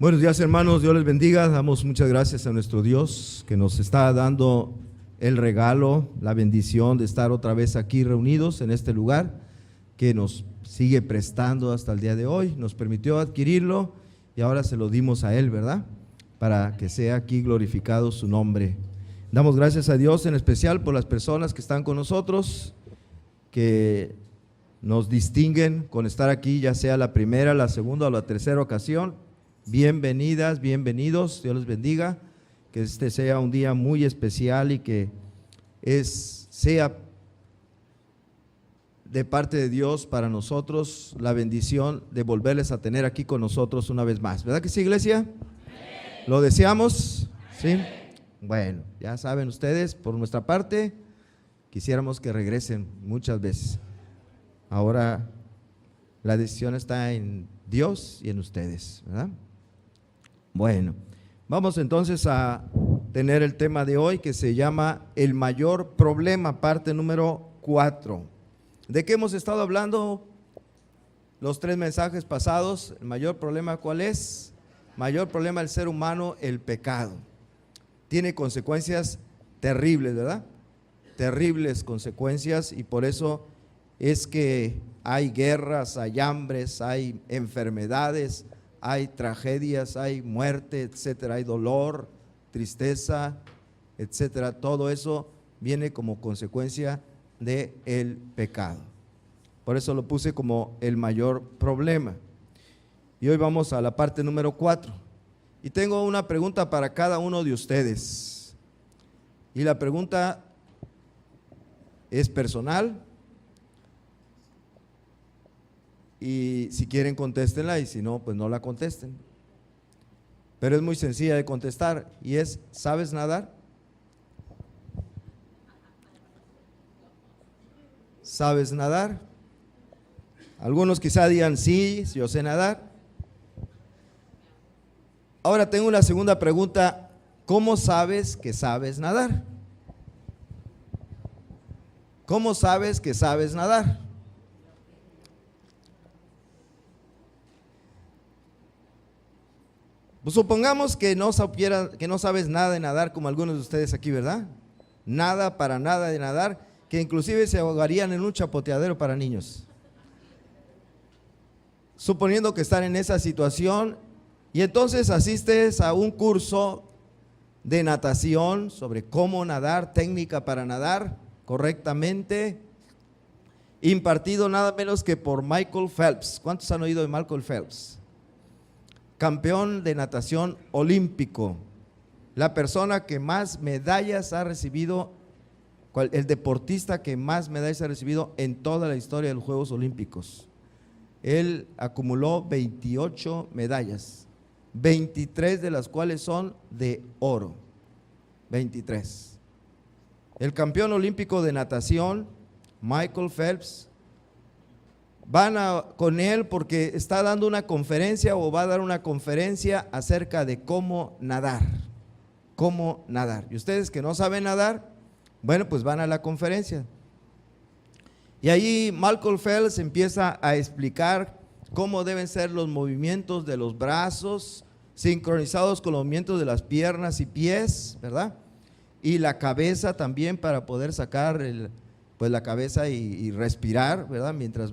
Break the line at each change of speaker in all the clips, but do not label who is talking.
Buenos días, hermanos, Dios les bendiga. Damos muchas gracias a nuestro Dios que nos está dando el regalo, la bendición de estar otra vez aquí reunidos en este lugar, que nos sigue prestando hasta el día de hoy. Nos permitió adquirirlo y ahora se lo dimos a Él, ¿verdad? Para que sea aquí glorificado su nombre. Damos gracias a Dios en especial por las personas que están con nosotros, que nos distinguen con estar aquí, ya sea la primera, la segunda o la tercera ocasión. Bienvenidas, bienvenidos, Dios les bendiga, que este sea un día muy especial y que sea de parte de Dios para nosotros la bendición de volverles a tener aquí con nosotros una vez más. ¿Verdad que sí, iglesia? ¿Lo deseamos? ¿Sí? Bueno, ya saben ustedes, por nuestra parte, quisiéramos que regresen muchas veces. Ahora la decisión está en Dios y en ustedes, ¿verdad? Bueno, vamos entonces a tener el tema de hoy que se llama el mayor problema, parte número 4. ¿De qué hemos estado hablando los 3 mensajes pasados? El mayor problema, ¿cuál es? Mayor problema del ser humano, el pecado. Tiene consecuencias terribles, ¿verdad? Terribles consecuencias, y por eso es que hay guerras, hay hambres, hay enfermedades, hay tragedias, hay muerte, etcétera, hay dolor, tristeza, etcétera. Todo eso viene como consecuencia del pecado. Por eso lo puse como el mayor problema. Y hoy vamos a la parte número 4. Y tengo una pregunta para cada uno de ustedes. Y la pregunta es personal. Y si quieren, contéstenla, y si no, pues no la contesten. Pero es muy sencilla de contestar, y es: ¿sabes nadar? ¿Sabes nadar? Algunos quizá digan: sí, yo sé nadar. Ahora tengo una segunda pregunta: ¿cómo sabes que sabes nadar? ¿Cómo sabes que sabes nadar? Pues supongamos que no sabes nada de nadar, como algunos de ustedes aquí, ¿verdad? Nada, para nada de nadar, que inclusive se ahogarían en un chapoteadero para niños. Suponiendo que están en esa situación, y entonces asistes a un curso de natación sobre cómo nadar, técnica para nadar correctamente, impartido nada menos que por Michael Phelps. ¿Cuántos han oído de Michael Phelps? Campeón de natación olímpico, la persona que más medallas ha recibido, el deportista que más medallas ha recibido en toda la historia de los Juegos Olímpicos. Él acumuló 28 medallas, 23 de las cuales son de oro, 23. El campeón olímpico de natación, Michael Phelps, van con él porque está dando una conferencia, o va a dar una conferencia acerca de cómo nadar. Cómo nadar. Y ustedes que no saben nadar, bueno, pues van a la conferencia. Y ahí Michael Phelps empieza a explicar cómo deben ser los movimientos de los brazos, sincronizados con los movimientos de las piernas y pies, ¿verdad? Y la cabeza también, para poder sacar pues la cabeza y respirar, ¿verdad? Mientras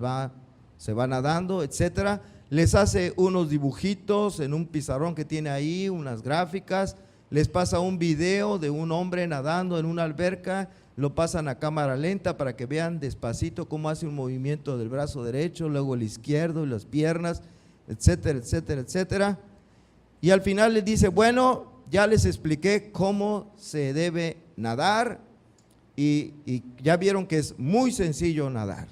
se va nadando, etcétera. Les hace unos dibujitos en un pizarrón que tiene ahí, unas gráficas. Les pasa un video de un hombre nadando en una alberca, lo pasan a cámara lenta para que vean despacito cómo hace un movimiento del brazo derecho, luego el izquierdo y las piernas, etcétera, etcétera, etcétera. Y al final les dice: bueno, ya les expliqué cómo se debe nadar, y ya vieron que es muy sencillo nadar.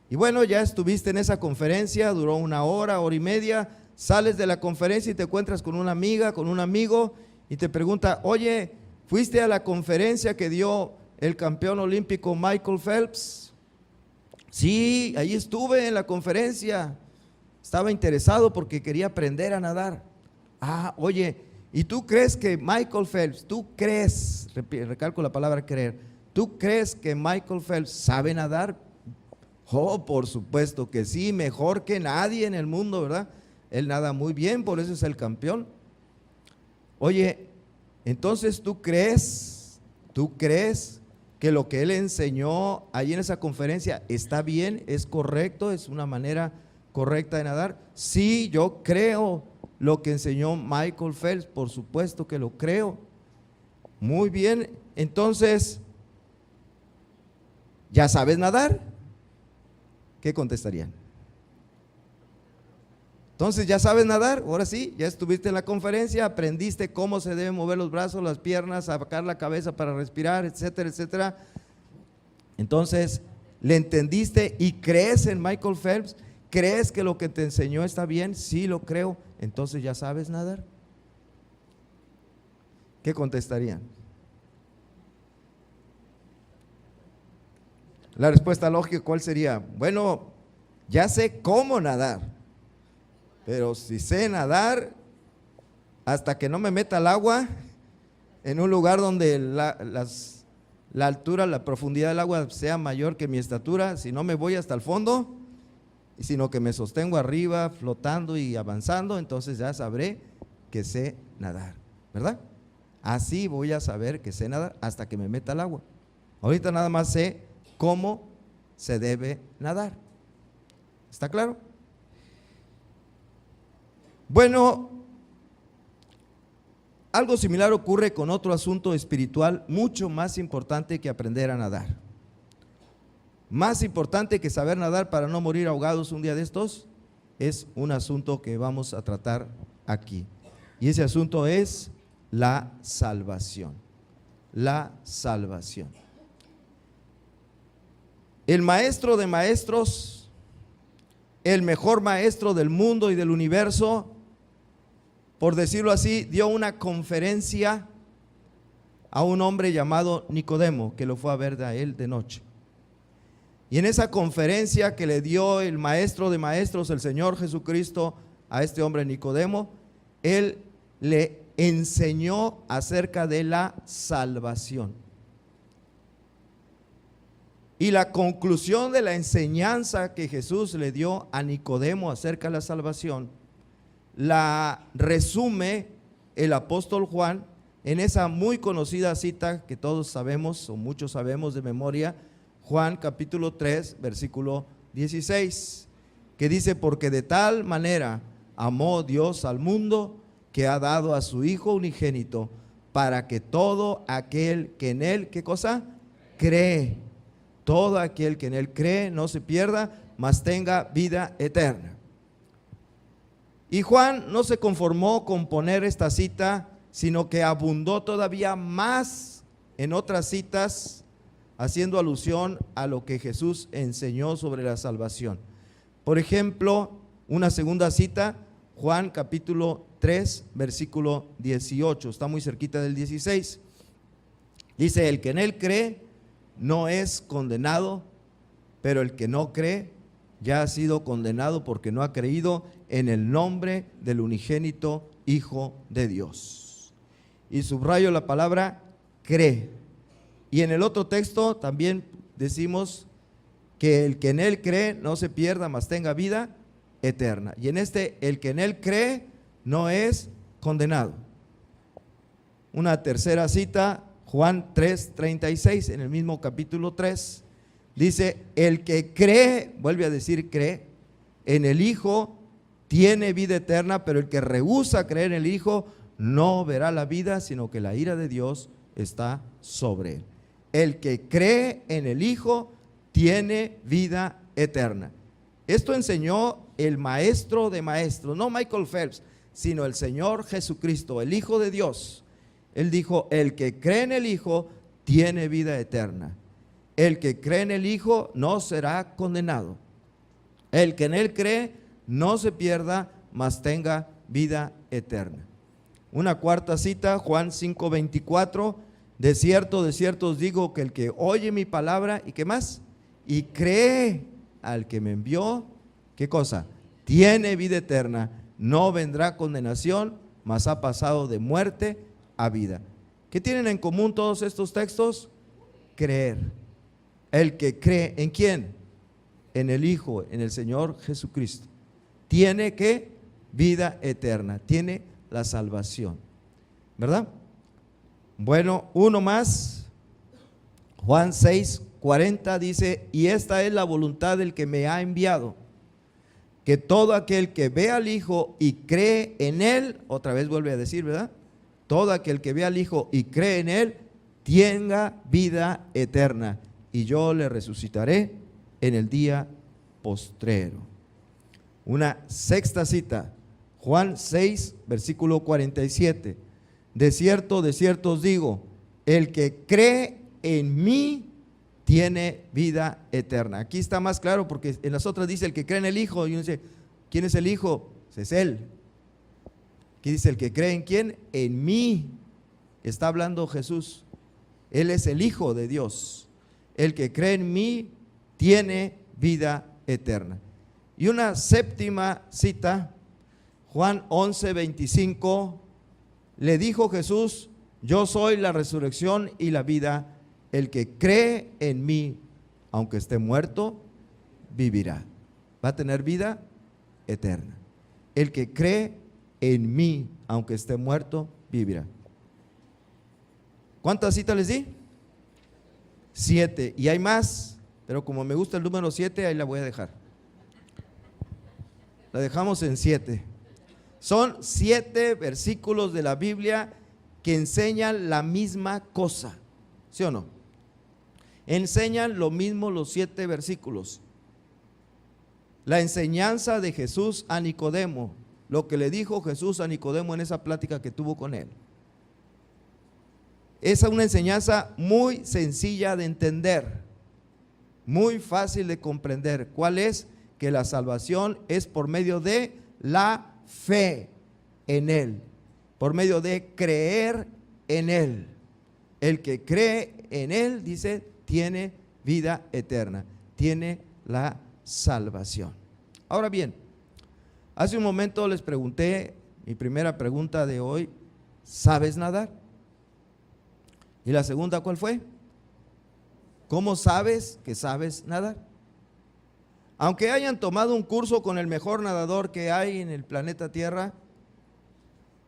Y bueno, ya estuviste en esa conferencia, duró 1 hora, hora y media, sales de la conferencia y te encuentras con una amiga, con un amigo, y te pregunta: oye, ¿fuiste a la conferencia que dio el campeón olímpico Michael Phelps? Sí, ahí estuve en la conferencia, estaba interesado porque quería aprender a nadar. Ah, oye, ¿y tú crees que Michael Phelps, recalco la palabra creer, tú crees que Michael Phelps sabe nadar? Oh, por supuesto que sí, mejor que nadie en el mundo, ¿verdad? Él nada muy bien, por eso es el campeón. Oye, entonces ¿tú crees que lo que él enseñó ahí en esa conferencia está bien, es correcto, es una manera correcta de nadar? Sí, yo creo lo que enseñó Michael Phelps, por supuesto que lo creo. Muy bien, entonces, ¿ya sabes nadar? ¿Qué contestarían? Entonces, ¿ya sabes nadar? Ahora sí, ya estuviste en la conferencia, aprendiste cómo se deben mover los brazos, las piernas, sacar la cabeza para respirar, etcétera, etcétera. Entonces, ¿le entendiste y crees en Michael Phelps? ¿Crees que lo que te enseñó está bien? Sí, lo creo. Entonces, ¿ya sabes nadar? ¿Qué contestarían? La respuesta lógica, ¿cuál sería? Bueno, ya sé cómo nadar, pero si sé nadar, hasta que no me meta al agua, en un lugar donde la altura, la profundidad del agua sea mayor que mi estatura, si no me voy hasta el fondo, sino que me sostengo arriba, flotando y avanzando, entonces ya sabré que sé nadar, ¿verdad? Así voy a saber que sé nadar hasta que me meta al agua. Ahorita nada más sé cómo se debe nadar. ¿Está claro? Bueno, algo similar ocurre con otro asunto espiritual mucho más importante que aprender a nadar. Más importante que saber nadar para no morir ahogados un día de estos, es un asunto que vamos a tratar aquí. Y ese asunto es la salvación. La salvación. El maestro de maestros, el mejor maestro del mundo y del universo, por decirlo así, dio una conferencia a un hombre llamado Nicodemo, que lo fue a ver a él de noche. Y en esa conferencia que le dio el maestro de maestros, el Señor Jesucristo, a este hombre Nicodemo, él le enseñó acerca de la salvación. Y la conclusión de la enseñanza que Jesús le dio a Nicodemo acerca de la salvación, la resume el apóstol Juan en esa muy conocida cita que todos sabemos o muchos sabemos de memoria, Juan capítulo 3, versículo 16, que dice: porque de tal manera amó Dios al mundo que ha dado a su Hijo unigénito, para que todo aquel que en él, ¿qué cosa? Cree. Todo aquel que en él cree no se pierda, mas tenga vida eterna. Y Juan no se conformó con poner esta cita, sino que abundó todavía más en otras citas, haciendo alusión a lo que Jesús enseñó sobre la salvación. Por ejemplo, una segunda cita, Juan capítulo 3, versículo 18, está muy cerquita del 16. Dice: el que en él cree no es condenado, pero el que no cree ya ha sido condenado porque no ha creído en el nombre del unigénito Hijo de Dios. Y subrayo la palabra cree. Y en el otro texto también decimos que el que en él cree no se pierda, mas tenga vida eterna. Y en este, el que en él cree no es condenado. Una tercera cita, Juan 3:36, en el mismo capítulo 3, dice: el que cree, vuelve a decir cree, en el Hijo tiene vida eterna, pero el que rehúsa creer en el Hijo no verá la vida, sino que la ira de Dios está sobre él. El que cree en el Hijo tiene vida eterna. Esto enseñó el maestro de maestros, no Michael Phelps, sino el Señor Jesucristo, el Hijo de Dios. Él dijo: el que cree en el Hijo tiene vida eterna. El que cree en el Hijo no será condenado. El que en él cree no se pierda, mas tenga vida eterna. Una cuarta cita, Juan 5:24, de cierto os digo que el que oye mi palabra, ¿y qué más? Y cree al que me envió, ¿qué cosa? Tiene vida eterna, no vendrá condenación, mas ha pasado de muerte a vida. ¿Qué tienen en común todos estos textos? Creer. El que cree, ¿en quién? En el Hijo, en el Señor Jesucristo. Tiene que vida eterna, tiene la salvación, ¿verdad? Bueno, uno más, Juan 6:40 dice: y esta es la voluntad del que me ha enviado, que todo aquel que ve al Hijo y cree en Él, otra vez vuelve a decir, ¿verdad? Todo aquel que ve al Hijo y cree en Él, tenga vida eterna, y yo le resucitaré en el día postrero. Una sexta cita, Juan 6, versículo 47. De cierto os digo, el que cree en mí tiene vida eterna. Aquí está más claro porque en las otras dice el que cree en el Hijo, y uno dice, ¿quién es el Hijo? Es Él. Aquí dice el que cree en quién, en mí. Está hablando Jesús. Él es el Hijo de Dios. El que cree en mí tiene vida eterna. Y una séptima cita, Juan 11:25, le dijo Jesús: yo soy la resurrección y la vida. El que cree en mí, aunque esté muerto, vivirá. Va a tener vida eterna. El que cree en mí, aunque esté muerto, vivirá. ¿Cuántas citas les di? 7. Y hay más, pero como me gusta el número 7, ahí la voy a dejar. La dejamos en 7. Son 7 versículos de la Biblia que enseñan la misma cosa, ¿sí o no? Enseñan lo mismo los 7 versículos. La enseñanza de Jesús a Nicodemo, lo que le dijo Jesús a Nicodemo en esa plática que tuvo con él. Es una enseñanza muy sencilla de entender, muy fácil de comprender. ¿Cuál es? Que la salvación es por medio de la fe en Él, por medio de creer en Él. El que cree en Él, dice, tiene vida eterna, tiene la salvación. Ahora bien, hace un momento les pregunté, mi primera pregunta de hoy: ¿sabes nadar? Y la segunda, ¿cuál fue? ¿Cómo sabes que sabes nadar? Aunque hayan tomado un curso con el mejor nadador que hay en el planeta Tierra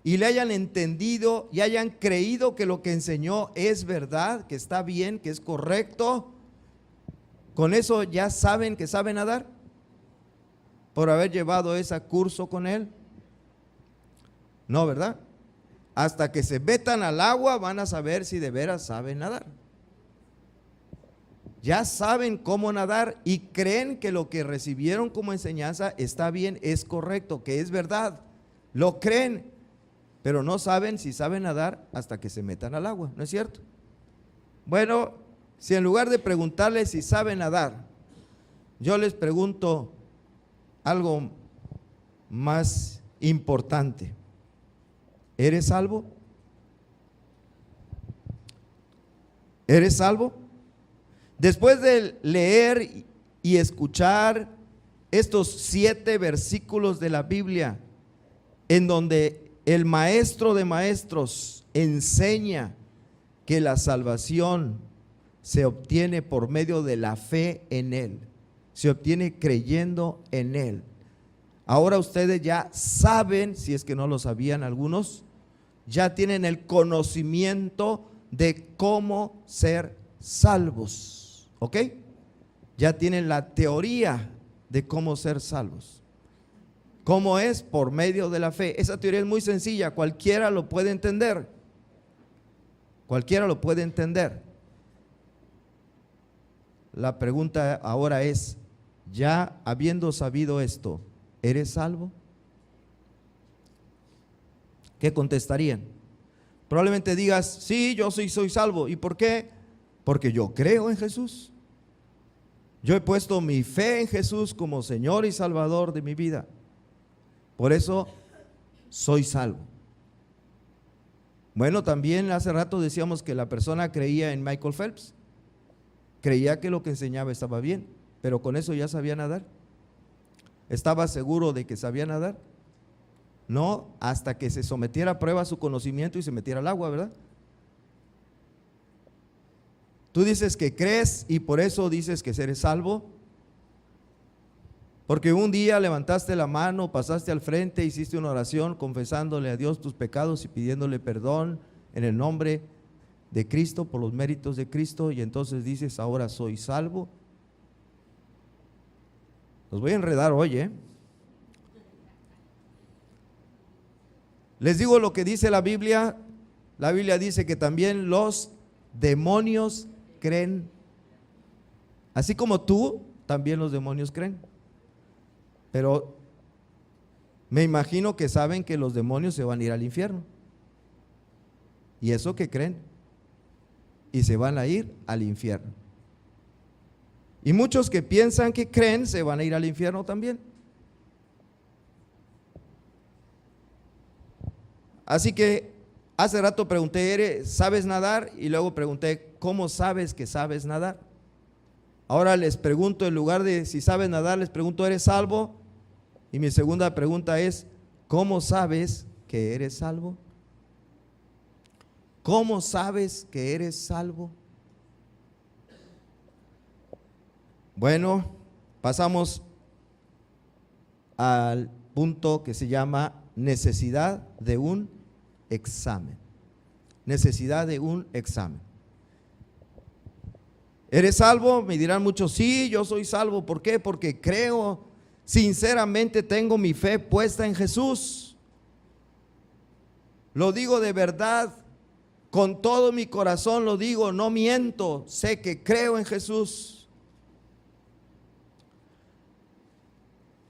y le hayan entendido y hayan creído que lo que enseñó es verdad, que está bien, que es correcto, ¿con eso ya saben que saben nadar? ¿Por haber llevado ese curso con él? No, ¿verdad? Hasta que se metan al agua van a saber si de veras saben nadar. Ya saben cómo nadar y creen que lo que recibieron como enseñanza está bien, es correcto, que es verdad. Lo creen, pero no saben si saben nadar hasta que se metan al agua, ¿no es cierto? Bueno, si en lugar de preguntarles si saben nadar, yo les pregunto algo más importante: ¿eres salvo? ¿Eres salvo? Después de leer y escuchar estos 7 versículos de la Biblia, en donde el maestro de maestros enseña que la salvación se obtiene por medio de la fe en Él, se obtiene creyendo en Él. Ahora ustedes ya saben, si es que no lo sabían algunos, ya tienen el conocimiento de cómo ser salvos. ¿Ok? Ya tienen la teoría de cómo ser salvos. ¿Cómo es? Por medio de la fe. Esa teoría es muy sencilla, cualquiera lo puede entender. Cualquiera lo puede entender. La pregunta ahora es, ya habiendo sabido esto, ¿eres salvo? ¿Qué contestarían? Probablemente digas, sí, yo soy salvo. ¿Y por qué? Porque yo creo en Jesús. Yo he puesto mi fe en Jesús como Señor y Salvador de mi vida. Por eso soy salvo. Bueno, también hace rato decíamos que la persona creía en Michael Phelps. Creía que lo que enseñaba estaba bien, pero con eso ya sabía nadar. ¿Estaba seguro de que sabía nadar? No, hasta que se sometiera a prueba su conocimiento y se metiera al agua, ¿verdad? Tú dices que crees y por eso dices que eres salvo. Porque un día levantaste la mano, pasaste al frente, hiciste una oración confesándole a Dios tus pecados y pidiéndole perdón en el nombre de Cristo, por los méritos de Cristo, y entonces dices, ahora soy salvo. Los voy a enredar hoy, ¿eh? Les digo lo que dice la Biblia. La Biblia dice que también los demonios creen. Así como tú, también los demonios creen. Pero me imagino que saben que los demonios se van a ir al infierno. Y eso que creen. Y se van a ir al infierno. Y muchos que piensan que creen se van a ir al infierno también. Así que hace rato pregunté, ¿sabes nadar? Y luego pregunté, ¿cómo sabes que sabes nadar? Ahora les pregunto, en lugar de si sabes nadar, les pregunto, ¿eres salvo? Y mi segunda pregunta es, ¿cómo sabes que eres salvo? ¿Cómo sabes que eres salvo? Bueno, pasamos al punto que se llama necesidad de un examen. Necesidad de un examen. ¿Eres salvo? Me dirán muchos, sí, yo soy salvo. ¿Por qué? Porque creo, sinceramente tengo mi fe puesta en Jesús. Lo digo de verdad, con todo mi corazón lo digo, no miento, sé que creo en Jesús.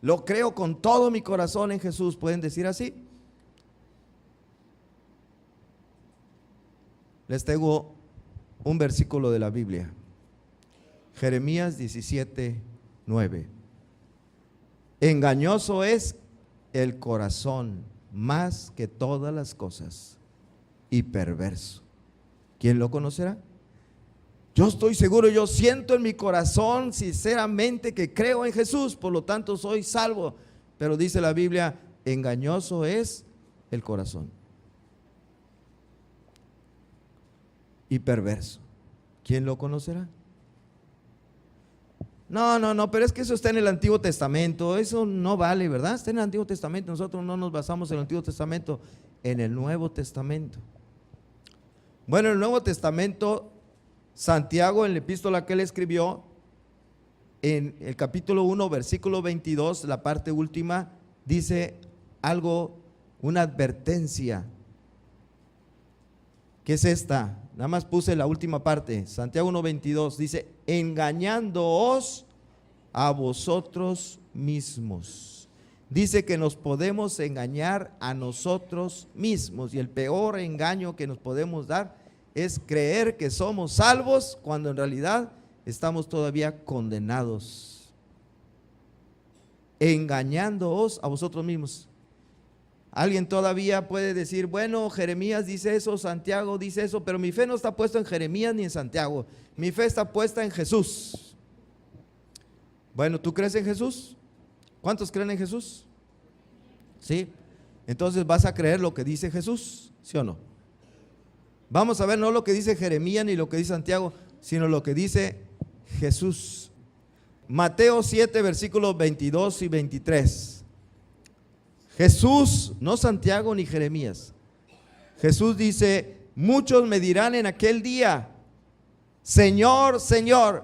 Lo creo con todo mi corazón en Jesús. ¿Pueden decir así? Les tengo un versículo de la Biblia. Jeremías 17:9. Engañoso es el corazón más que todas las cosas y perverso. ¿Quién lo conocerá? Yo estoy seguro, yo siento en mi corazón sinceramente que creo en Jesús, por lo tanto soy salvo. Pero dice la Biblia, engañoso es el corazón y perverso. ¿Quién lo conocerá? No, pero es que eso está en el Antiguo Testamento, eso no vale, ¿verdad? Está en el Antiguo Testamento, nosotros no nos basamos en el Antiguo Testamento, en el Nuevo Testamento. Bueno, en el Nuevo Testamento, Santiago, en la epístola que él escribió, en el capítulo 1, versículo 22, la parte última, dice algo, una advertencia. ¿Qué es esta? Nada más puse la última parte, Santiago 1:22, dice, engañándoos a vosotros mismos. Dice que nos podemos engañar a nosotros mismos, y el peor engaño que nos podemos dar es creer que somos salvos cuando en realidad estamos todavía condenados. Engañándoos a vosotros mismos. Alguien todavía puede decir, bueno, Jeremías dice eso, Santiago dice eso, pero mi fe no está puesta en Jeremías ni en Santiago, mi fe está puesta en Jesús. Bueno, ¿tú crees en Jesús? ¿Cuántos creen en Jesús? Sí. Entonces vas a creer lo que dice Jesús, ¿sí o no? Vamos a ver no lo que dice Jeremías ni lo que dice Santiago, sino lo que dice Jesús. Mateo 7, versículos 22 y 23. Jesús, no Santiago ni Jeremías. Jesús dice, muchos me dirán en aquel día, Señor, Señor,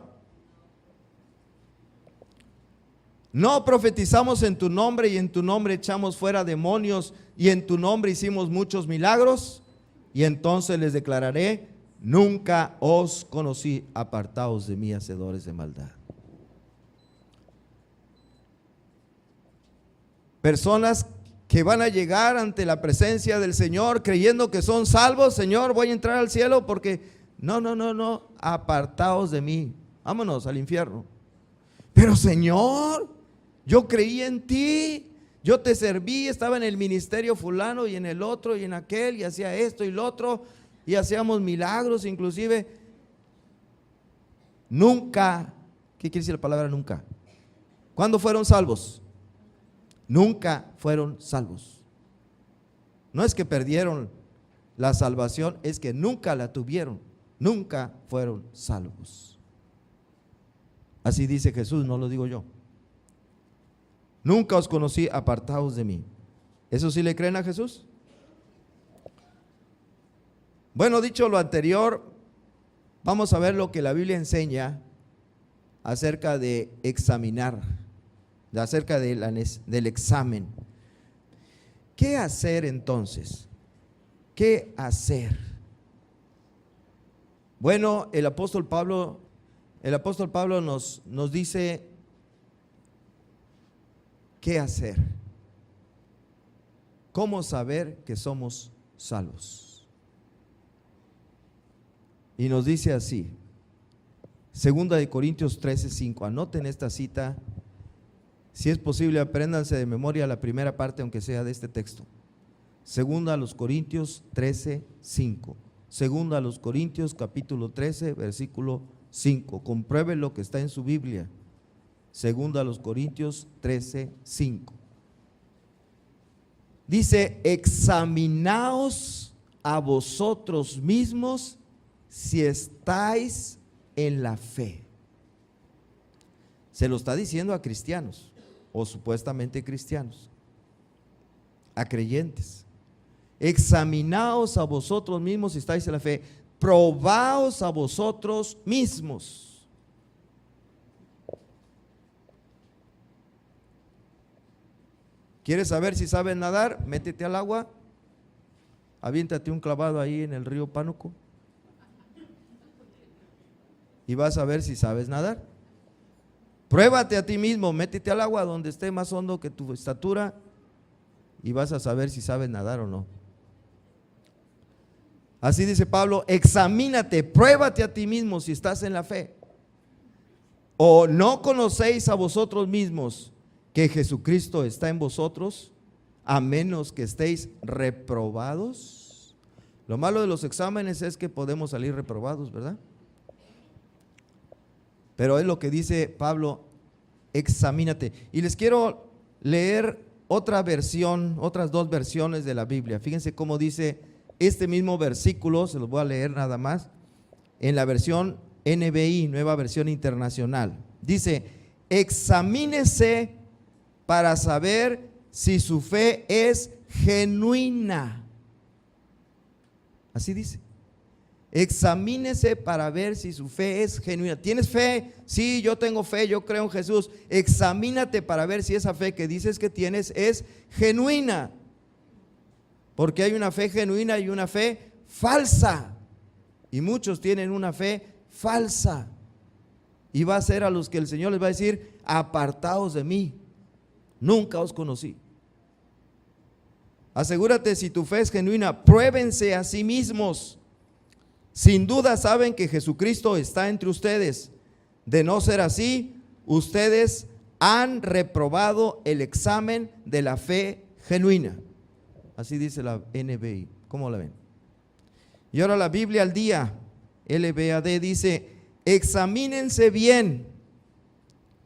¿no profetizamos en tu nombre y en tu nombre echamos fuera demonios y en tu nombre hicimos muchos milagros? Y entonces les declararé, nunca os conocí, apartaos de mí, hacedores de maldad. Personas que van a llegar ante la presencia del Señor creyendo que son salvos. Señor, voy a entrar al cielo porque no, apartaos de mí, vámonos al infierno. Pero Señor, yo creí en ti, yo te serví, estaba en el ministerio fulano y en el otro y en aquel, y hacía esto y lo otro, y hacíamos milagros inclusive. Nunca, ¿qué quiere decir la palabra nunca? ¿Cuándo fueron salvos? Nunca fueron salvos. No es que perdieron la salvación, es que nunca la tuvieron, nunca fueron salvos. Así dice Jesús, no lo digo yo. Nunca os conocí, apartaos de mí. ¿Eso sí le creen a Jesús? Bueno, dicho lo anterior, vamos a ver lo que la Biblia enseña acerca de examinar, acerca del examen. ¿Qué hacer entonces? ¿Qué hacer? Bueno, el apóstol Pablo nos dice qué hacer. ¿Cómo saber que somos salvos? Y nos dice así, 2 Corintios 13:5. Anoten esta cita. Si es posible, apréndanse de memoria la primera parte, aunque sea de este texto. 2 Corintios 13:5. 2 Corintios capítulo 13, versículo 5. Comprueben lo que está en su Biblia. 2 Corintios 13:5. Dice: examinaos a vosotros mismos si estáis en la fe. Se lo está diciendo a cristianos, o supuestamente cristianos, a creyentes. Examinaos a vosotros mismos si estáis en la fe. Probaos a vosotros mismos. ¿Quieres saber si sabes nadar? Métete al agua, aviéntate un clavado ahí en el río Pánuco y vas a ver si sabes nadar. Pruébate a ti mismo, métete al agua donde esté más hondo que tu estatura y vas a saber si sabes nadar o no. Así dice Pablo: examínate, pruébate a ti mismo si estás en la fe. ¿O no conocéis a vosotros mismos que Jesucristo está en vosotros, a menos que estéis reprobados? Lo malo de los exámenes es que podemos salir reprobados, ¿verdad? Pero es lo que dice Pablo: examínate. Y les quiero leer otra versión, otras dos versiones de la Biblia. Fíjense cómo dice este mismo versículo, se los voy a leer nada más, en la versión NBI, Nueva Versión Internacional. Dice: examínese para saber si su fe es genuina. Así dice. Examínese para ver si su fe es genuina. ¿Tienes fe? Sí, yo tengo fe, yo creo en Jesús. Examínate para ver si esa fe que dices que tienes es genuina. Porque hay una fe genuina y una fe falsa. Y muchos tienen una fe falsa. Y va a ser a los que el Señor les va a decir: apartaos de mí, nunca os conocí. Asegúrate si tu fe es genuina. Pruébense a sí mismos. Sin duda saben que Jesucristo está entre ustedes. De no ser así, ustedes han reprobado el examen de la fe genuina. Así dice la NBI. ¿Cómo la ven? Y ahora la Biblia al día, LBAD, dice: examínense bien.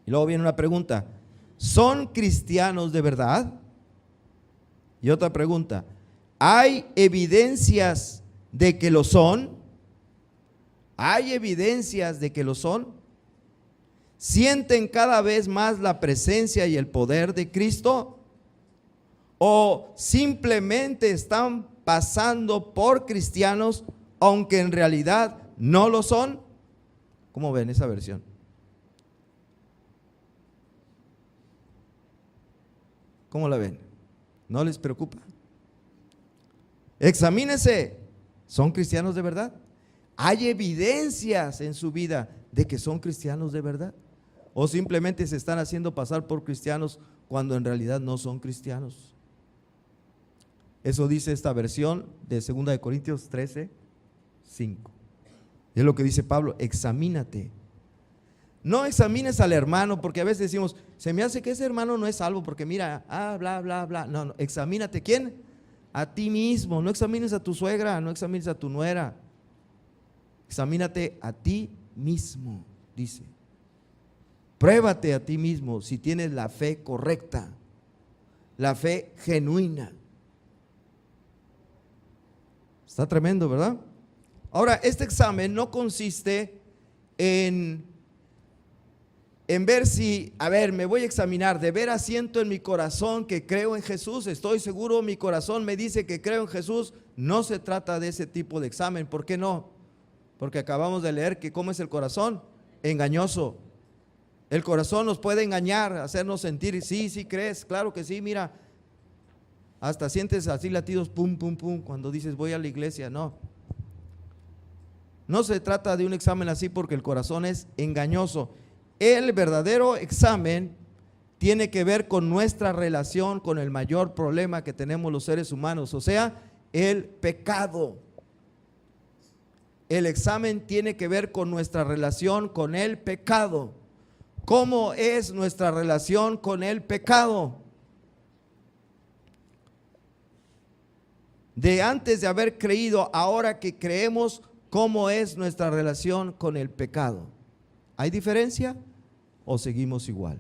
Y luego viene una pregunta: ¿son cristianos de verdad? Y otra pregunta: ¿hay evidencias de que lo son? ¿Hay evidencias de que lo son? ¿Sienten cada vez más la presencia y el poder de Cristo? ¿O simplemente están pasando por cristianos aunque en realidad no lo son? ¿Cómo ven esa versión? ¿Cómo la ven? ¿No les preocupa? Examínense. ¿Son cristianos de verdad? ¿Hay evidencias en su vida de que son cristianos de verdad? ¿O simplemente se están haciendo pasar por cristianos cuando en realidad no son cristianos? Eso dice esta versión de 2 Corintios 13:5. Es lo que dice Pablo: examínate. No examines al hermano, porque a veces decimos: se me hace que ese hermano no es salvo porque mira, bla, bla, bla. No, examínate. ¿Quién? A ti mismo. No examines a tu suegra, no examines a tu nuera. Examínate a ti mismo, dice. Pruébate a ti mismo si tienes la fe correcta, la fe genuina. Está tremendo, ¿verdad? Ahora, este examen no consiste en en ver si, a ver, me voy a examinar, de veras siento en mi corazón que creo en Jesús, estoy seguro, mi corazón me dice que creo en Jesús. No se trata de ese tipo de examen. ¿Por qué no? Porque acabamos de leer que ¿cómo es el corazón? Engañoso. El corazón nos puede engañar, hacernos sentir, sí, sí crees, claro que sí, mira, hasta sientes así latidos, pum, pum, pum, cuando dices voy a la iglesia. No, no se trata de un examen así, porque el corazón es engañoso. El verdadero examen tiene que ver con nuestra relación con el mayor problema que tenemos los seres humanos, o sea, el pecado. El examen tiene que ver con nuestra relación con el pecado. ¿Cómo es nuestra relación con el pecado? De antes de haber creído, ahora que creemos, ¿cómo es nuestra relación con el pecado? ¿Hay diferencia o seguimos igual?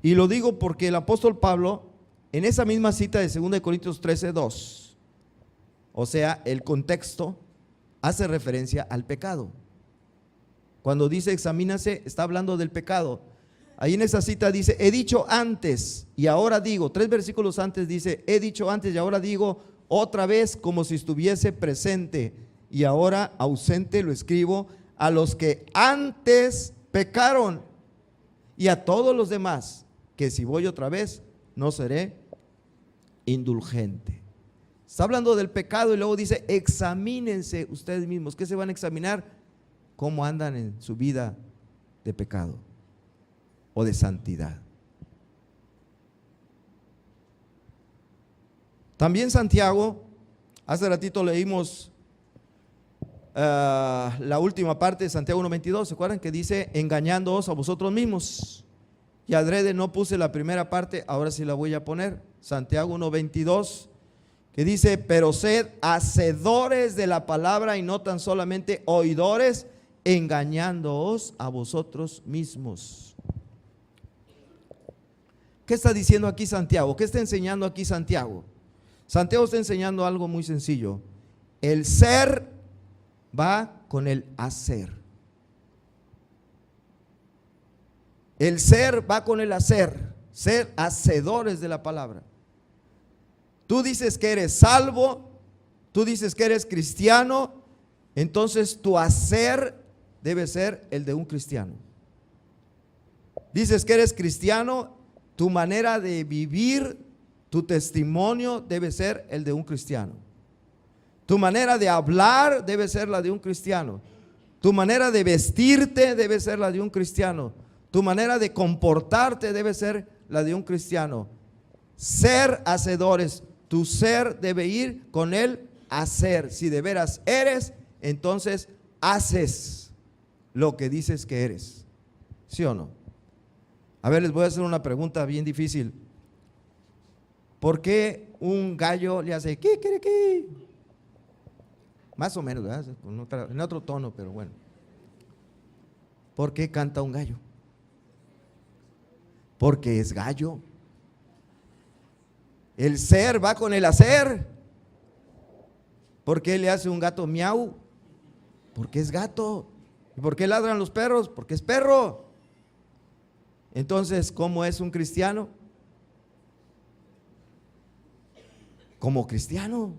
Y lo digo porque el apóstol Pablo, en esa misma cita de 2 Corintios 13:2, o sea, el contexto hace referencia al pecado. Cuando dice examínase, está hablando del pecado. Ahí en esa cita dice, he dicho antes y ahora digo, 3 versículos antes dice, he dicho antes y ahora digo otra vez, como si estuviese presente y ahora ausente, lo escribo a los que antes pecaron y a todos los demás, que si voy otra vez no seré indulgente. Está hablando del pecado y luego dice, examínense ustedes mismos. ¿Qué se van a examinar? ¿Cómo andan en su vida de pecado o de santidad? También Santiago, hace ratito leímos la última parte de Santiago 1:22, ¿se acuerdan? Que dice, engañándoos a vosotros mismos. Y adrede no puse la primera parte, ahora sí la voy a poner. Santiago 1:22, que dice, pero sed hacedores de la palabra y no tan solamente oidores, engañándoos a vosotros mismos. ¿Qué está diciendo aquí Santiago? ¿Qué está enseñando aquí Santiago? Santiago está enseñando algo muy sencillo. El ser va con el hacer. El ser va con el hacer. Ser hacedores de la palabra. Tú dices que eres salvo, tú dices que eres cristiano, entonces tu hacer debe ser el de un cristiano. Dices que eres cristiano, tu manera de vivir, tu testimonio debe ser el de un cristiano. Tu manera de hablar debe ser la de un cristiano. Tu manera de vestirte debe ser la de un cristiano. Tu manera de comportarte debe ser la de un cristiano. Ser hacedores. Tu ser debe ir con el hacer. Si de veras eres, entonces haces lo que dices que eres. ¿Sí o no? A ver, les voy a hacer una pregunta bien difícil. ¿Por qué un gallo le hace kikiriki? Más o menos, ¿verdad? En otro tono, pero bueno. ¿Por qué canta un gallo? Porque es gallo. El ser va con el hacer. ¿Por qué le hace un gato miau? Porque es gato. ¿Y por qué ladran los perros? Porque es perro. Entonces, ¿cómo es un cristiano? Como cristiano.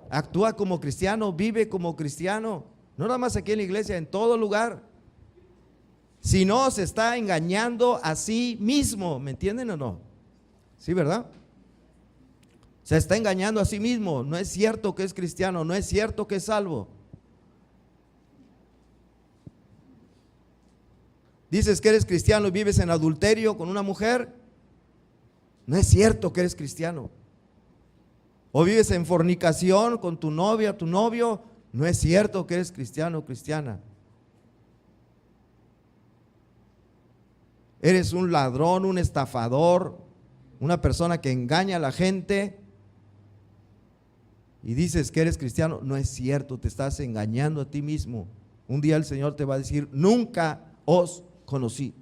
Actúa como cristiano, vive como cristiano. No nada más aquí en la iglesia, en todo lugar. Si no, se está engañando a sí mismo. ¿Me entienden o no? Sí, ¿verdad? Se está engañando a sí mismo. No es cierto que es cristiano, no es cierto que es salvo. Dices que eres cristiano y vives en adulterio con una mujer. No es cierto que eres cristiano. O vives en fornicación con tu novia, tu novio. No es cierto que eres cristiano o cristiana. Eres un ladrón, un estafador, una persona que engaña a la gente y dices que eres cristiano. No es cierto, te estás engañando a ti mismo. Un día el Señor te va a decir, nunca os conocí.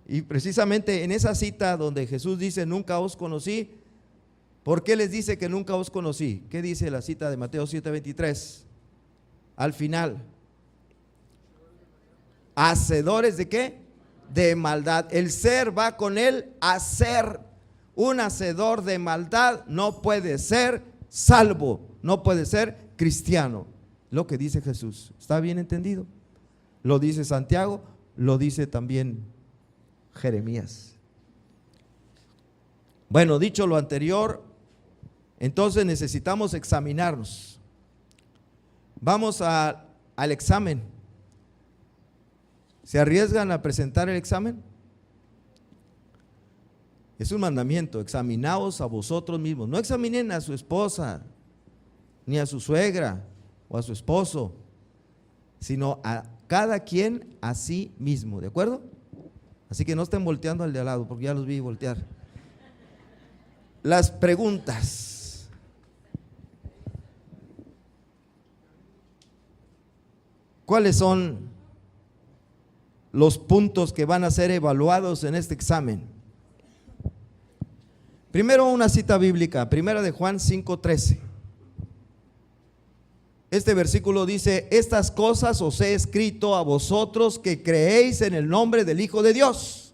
Y precisamente en esa cita donde Jesús dice, nunca os conocí, ¿por qué les dice que nunca os conocí? ¿Qué dice la cita de Mateo 7:23? al final. ¿Hacedores de qué? De maldad. El ser va con el hacer. Un hacedor de maldad no puede ser salvo, no puede ser cristiano. Lo que dice Jesús, ¿está bien entendido? Lo dice Santiago, lo dice también Jeremías. Bueno, dicho lo anterior, entonces necesitamos examinarnos. Vamos al examen. ¿Se arriesgan a presentar el examen? Es un mandamiento, examinaos a vosotros mismos. No examinen a su esposa, ni a su suegra o a su esposo, sino a cada quien a sí mismo, ¿de acuerdo? Así que no estén volteando al de al lado, porque ya los vi voltear. Las preguntas. ¿Cuáles son los puntos que van a ser evaluados en este examen? Primero, una cita bíblica, primera de Juan 5:13. Este versículo dice: estas cosas os he escrito a vosotros que creéis en el nombre del Hijo de Dios.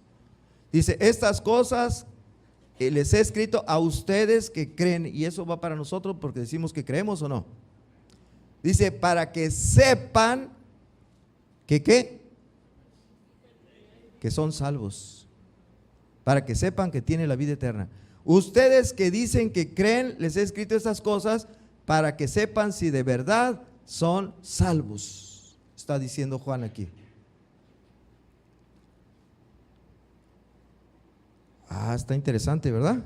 Dice, estas cosas les he escrito a ustedes que creen, y eso va para nosotros porque decimos que creemos o no. Dice, para que sepan que ¿qué? Que son salvos. Para que sepan que tienen la vida eterna. Ustedes que dicen que creen, les he escrito estas cosas para que sepan si de verdad son salvos. Está diciendo Juan aquí. Está interesante, ¿verdad?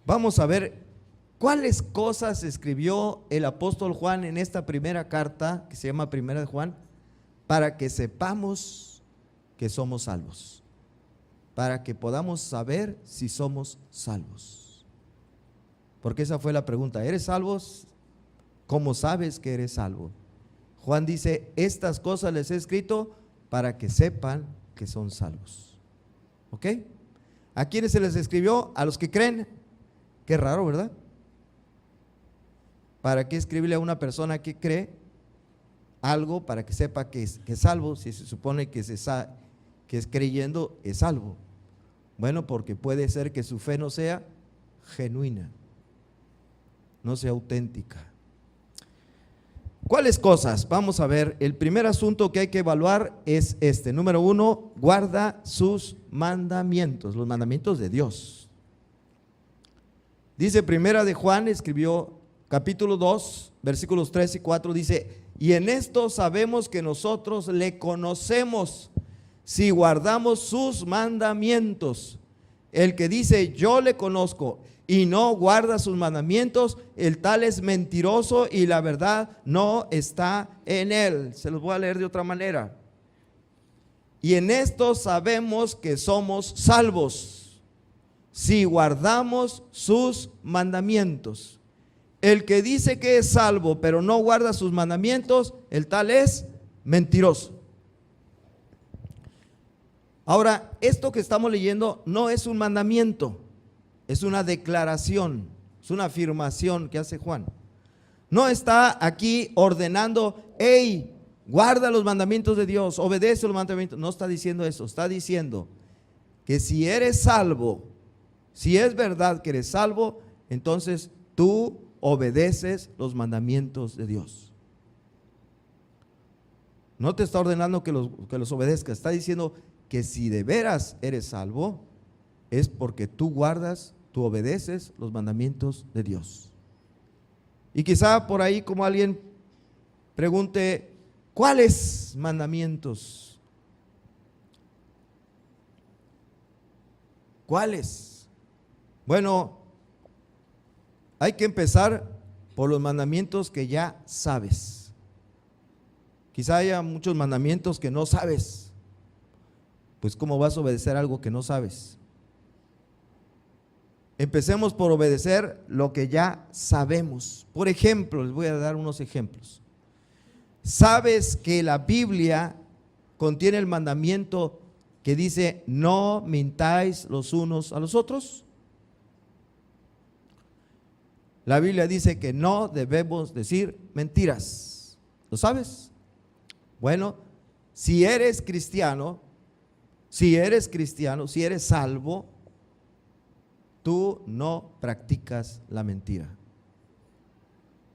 Vamos a ver cuáles cosas escribió el apóstol Juan en esta primera carta, que se llama Primera de Juan, para que sepamos que somos salvos, para que podamos saber si somos salvos. Porque esa fue la pregunta, ¿eres salvo? ¿Cómo sabes que eres salvo? Juan dice, estas cosas les he escrito para que sepan que son salvos. ¿Ok? ¿A quiénes se les escribió? A los que creen. Qué raro, ¿verdad? ¿Para qué escribirle a una persona que cree algo para que sepa que es salvo, si se supone que es creyendo, es salvo? Bueno, porque puede ser que su fe no sea genuina, no sea auténtica. ¿Cuáles cosas? Vamos a ver, el primer asunto que hay que evaluar es este. Número 1, guarda sus mandamientos, los mandamientos de Dios. Dice Primera de Juan, escribió capítulo 2, versículos 3 y 4, dice, y en esto sabemos que nosotros le conocemos si guardamos sus mandamientos. El que dice yo le conozco y no guarda sus mandamientos, el tal es mentiroso y la verdad no está en él. Se los voy a leer de otra manera. Y en esto sabemos que somos salvos, si guardamos sus mandamientos. El que dice que es salvo, pero no guarda sus mandamientos, el tal es mentiroso. Ahora, esto que estamos leyendo no es un mandamiento, es una declaración, es una afirmación que hace Juan. No está aquí ordenando, hey, guarda los mandamientos de Dios, obedece los mandamientos. No está diciendo eso, está diciendo que si eres salvo, si es verdad que eres salvo, entonces tú obedeces los mandamientos de Dios. No te está ordenando que los obedezcas, está diciendo que si de veras eres salvo, es porque tú guardas, tú obedeces los mandamientos de Dios. Y quizá por ahí como alguien pregunte, ¿cuáles mandamientos? ¿Cuáles? Bueno, hay que empezar por los mandamientos que ya sabes. Quizá haya muchos mandamientos que no sabes. Pues ¿cómo vas a obedecer algo que no sabes? Empecemos por obedecer lo que ya sabemos. Por ejemplo, les voy a dar unos ejemplos. ¿Sabes que la Biblia contiene el mandamiento que dice no mintáis los unos a los otros? La Biblia dice que no debemos decir mentiras. ¿Lo sabes? Bueno, si eres cristiano, si eres salvo, tú no practicas la mentira.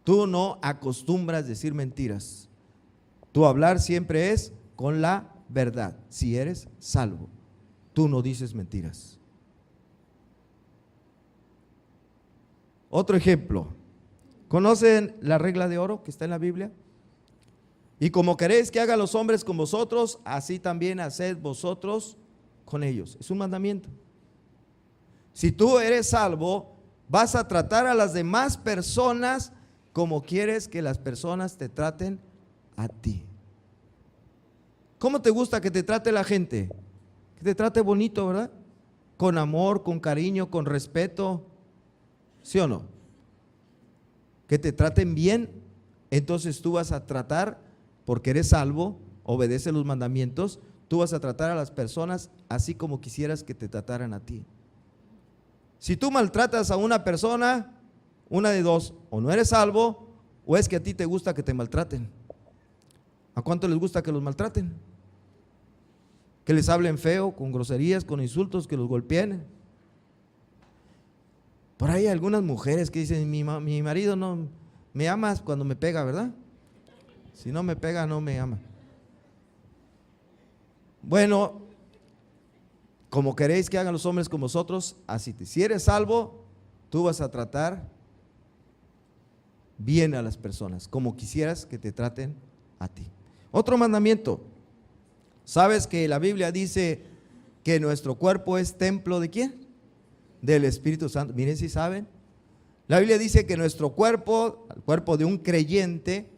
Tú no acostumbras decir mentiras. Tu hablar siempre es con la verdad. Si eres salvo, tú no dices mentiras. Otro ejemplo. ¿Conocen la regla de oro que está en la Biblia? Y como queréis que hagan los hombres con vosotros, así también haced vosotros con ellos. Es un mandamiento. Si tú eres salvo, vas a tratar a las demás personas como quieres que las personas te traten a ti. ¿Cómo te gusta que te trate la gente? Que te trate bonito, ¿verdad? Con amor, con cariño, con respeto. ¿Sí o no? Que te traten bien. Entonces tú vas a tratar, porque eres salvo, obedece los mandamientos, tú vas a tratar a las personas así como quisieras que te trataran a ti. Si tú maltratas a una persona, una de dos: o no eres salvo, o es que a ti te gusta que te maltraten. ¿A cuánto les gusta que los maltraten? Que les hablen feo, con groserías, con insultos, que los golpeen. Por ahí hay algunas mujeres que dicen: mi marido no me ama cuando me pega, ¿verdad? Si no me pega, no me ama. Bueno, como queréis que hagan los hombres con vosotros, así si eres salvo, tú vas a tratar bien a las personas, como quisieras que te traten a ti. Otro mandamiento. ¿Sabes que la Biblia dice que nuestro cuerpo es templo de quién? Del Espíritu Santo. Miren si saben. La Biblia dice que nuestro cuerpo, el cuerpo de un creyente,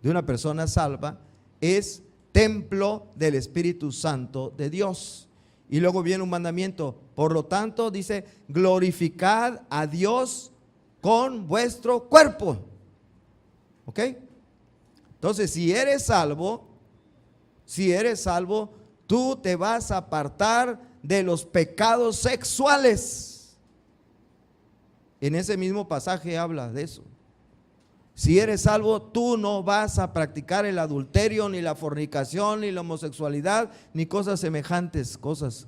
de una persona salva, es templo del Espíritu Santo de Dios. Y luego viene un mandamiento. Por lo tanto, dice: glorificad a Dios con vuestro cuerpo. ¿Ok? Entonces, si eres salvo, tú te vas a apartar de los pecados sexuales. En ese mismo pasaje habla de eso. Si eres salvo, tú no vas a practicar el adulterio, ni la fornicación, ni la homosexualidad, ni cosas semejantes, cosas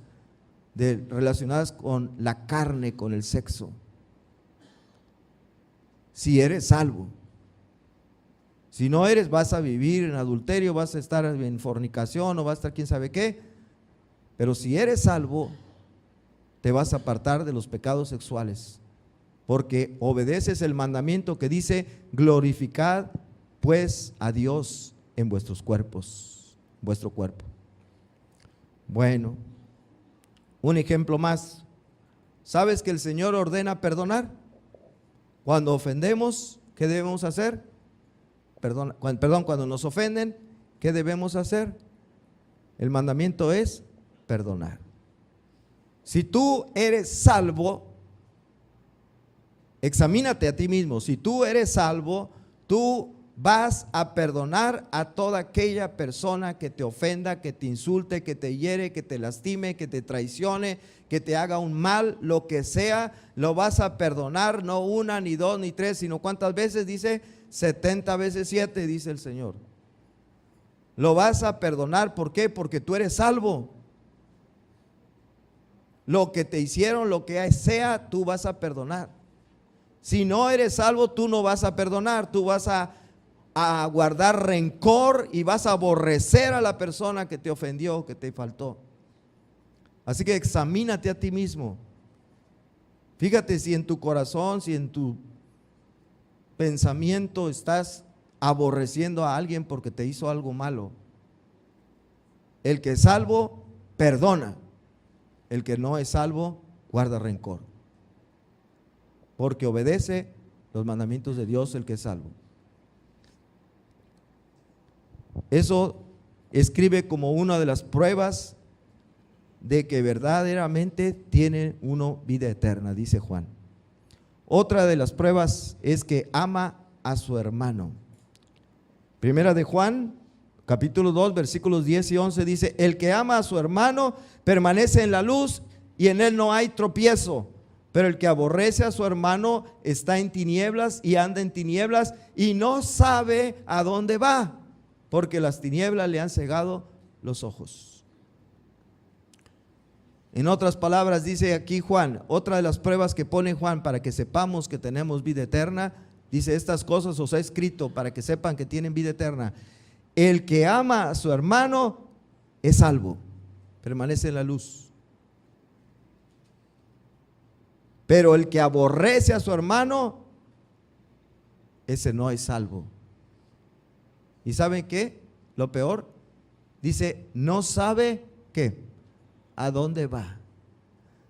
relacionadas con la carne, con el sexo. Si eres salvo. Si no eres, vas a vivir en adulterio, vas a estar en fornicación o vas a estar quién sabe qué. Pero si eres salvo, te vas a apartar de los pecados sexuales, porque obedeces el mandamiento que dice: glorificad pues a Dios en vuestros cuerpos, vuestro cuerpo. Bueno, un ejemplo más. ¿Sabes que el Señor ordena perdonar? Cuando ofendemos, ¿qué debemos hacer? Cuando nos ofenden, ¿qué debemos hacer? El mandamiento es perdonar. Si tú eres salvo, examínate a ti mismo. Si tú eres salvo, tú vas a perdonar a toda aquella persona que te ofenda, que te insulte, que te hiere, que te lastime, que te traicione, que te haga un mal, lo que sea, lo vas a perdonar, no una, ni dos, ni tres, sino ¿cuántas veces? Dice 70 veces 7, dice el Señor. Lo vas a perdonar, ¿por qué? Porque tú eres salvo. Lo que te hicieron, lo que sea, tú vas a perdonar. Si no eres salvo, tú no vas a perdonar, tú vas a guardar rencor y vas a aborrecer a la persona que te ofendió, que te faltó. Así que examínate a ti mismo. Fíjate si en tu corazón, si en tu pensamiento estás aborreciendo a alguien porque te hizo algo malo. El que es salvo, perdona. El que no es salvo, guarda rencor. Porque obedece los mandamientos de Dios el que es salvo. Eso escribe como una de las pruebas de que verdaderamente tiene uno vida eterna, dice Juan. Otra de las pruebas es que ama a su hermano. Primera de Juan, capítulo 2, versículos 10 y 11 dice: el que ama a su hermano permanece en la luz y en él no hay tropiezo. Pero el que aborrece a su hermano está en tinieblas y anda en tinieblas y no sabe a dónde va, porque las tinieblas le han cegado los ojos. En otras palabras, dice aquí Juan, otra de las pruebas que pone Juan para que sepamos que tenemos vida eterna, dice: estas cosas os he escrito para que sepan que tienen vida eterna. El que ama a su hermano es salvo, permanece en la luz. Pero el que aborrece a su hermano, ese no es salvo. ¿Y saben qué? Lo peor, dice, no sabe ¿qué? ¿A dónde va?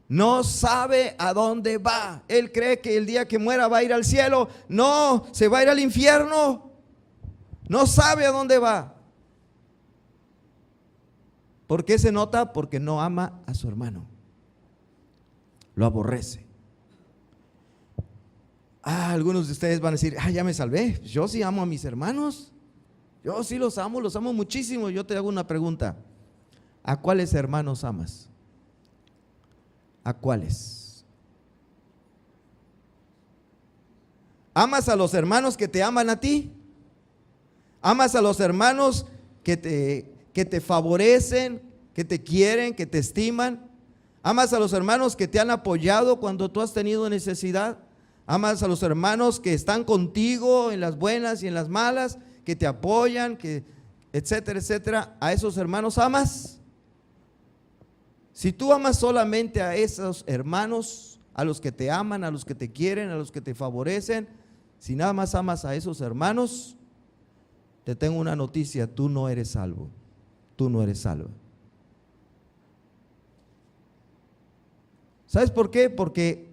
No sabe a dónde va. Él cree que el día que muera va a ir al cielo. No, se va a ir al infierno. No sabe a dónde va. ¿Por qué se nota? Porque no ama a su hermano. Lo aborrece. Algunos de ustedes van a decir: ya me salvé. Yo sí amo a mis hermanos. Yo sí los amo muchísimo. Yo te hago una pregunta: ¿a cuáles hermanos amas? ¿A cuáles? ¿Amas a los hermanos que te aman a ti? ¿Amas a los hermanos que te favorecen, que te quieren, que te estiman? ¿Amas a los hermanos que te han apoyado cuando tú has tenido necesidad? ¿Amas a los hermanos que están contigo en las buenas y en las malas, que te apoyan, que etcétera, etcétera? ¿A esos hermanos amas? Si tú amas solamente a esos hermanos, a los que te aman, a los que te quieren, a los que te favorecen, si nada más amas a esos hermanos, te tengo una noticia: tú no eres salvo, tú no eres salvo. ¿Sabes por qué? Porque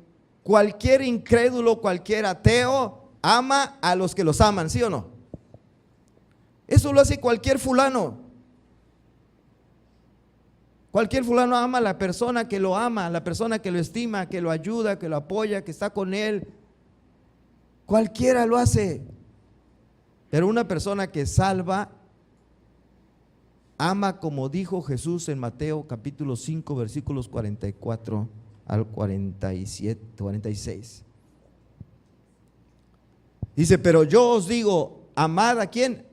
cualquier incrédulo, cualquier ateo ama a los que los aman, ¿sí o no? Eso lo hace cualquier fulano. Cualquier fulano ama a la persona que lo ama, a la persona que lo estima, que lo ayuda, que lo apoya, que está con él. Cualquiera lo hace. Pero una persona que salva, ama como dijo Jesús en Mateo capítulo 5 versículos 44 al 46. Dice: pero yo os digo, amad ¿a quién?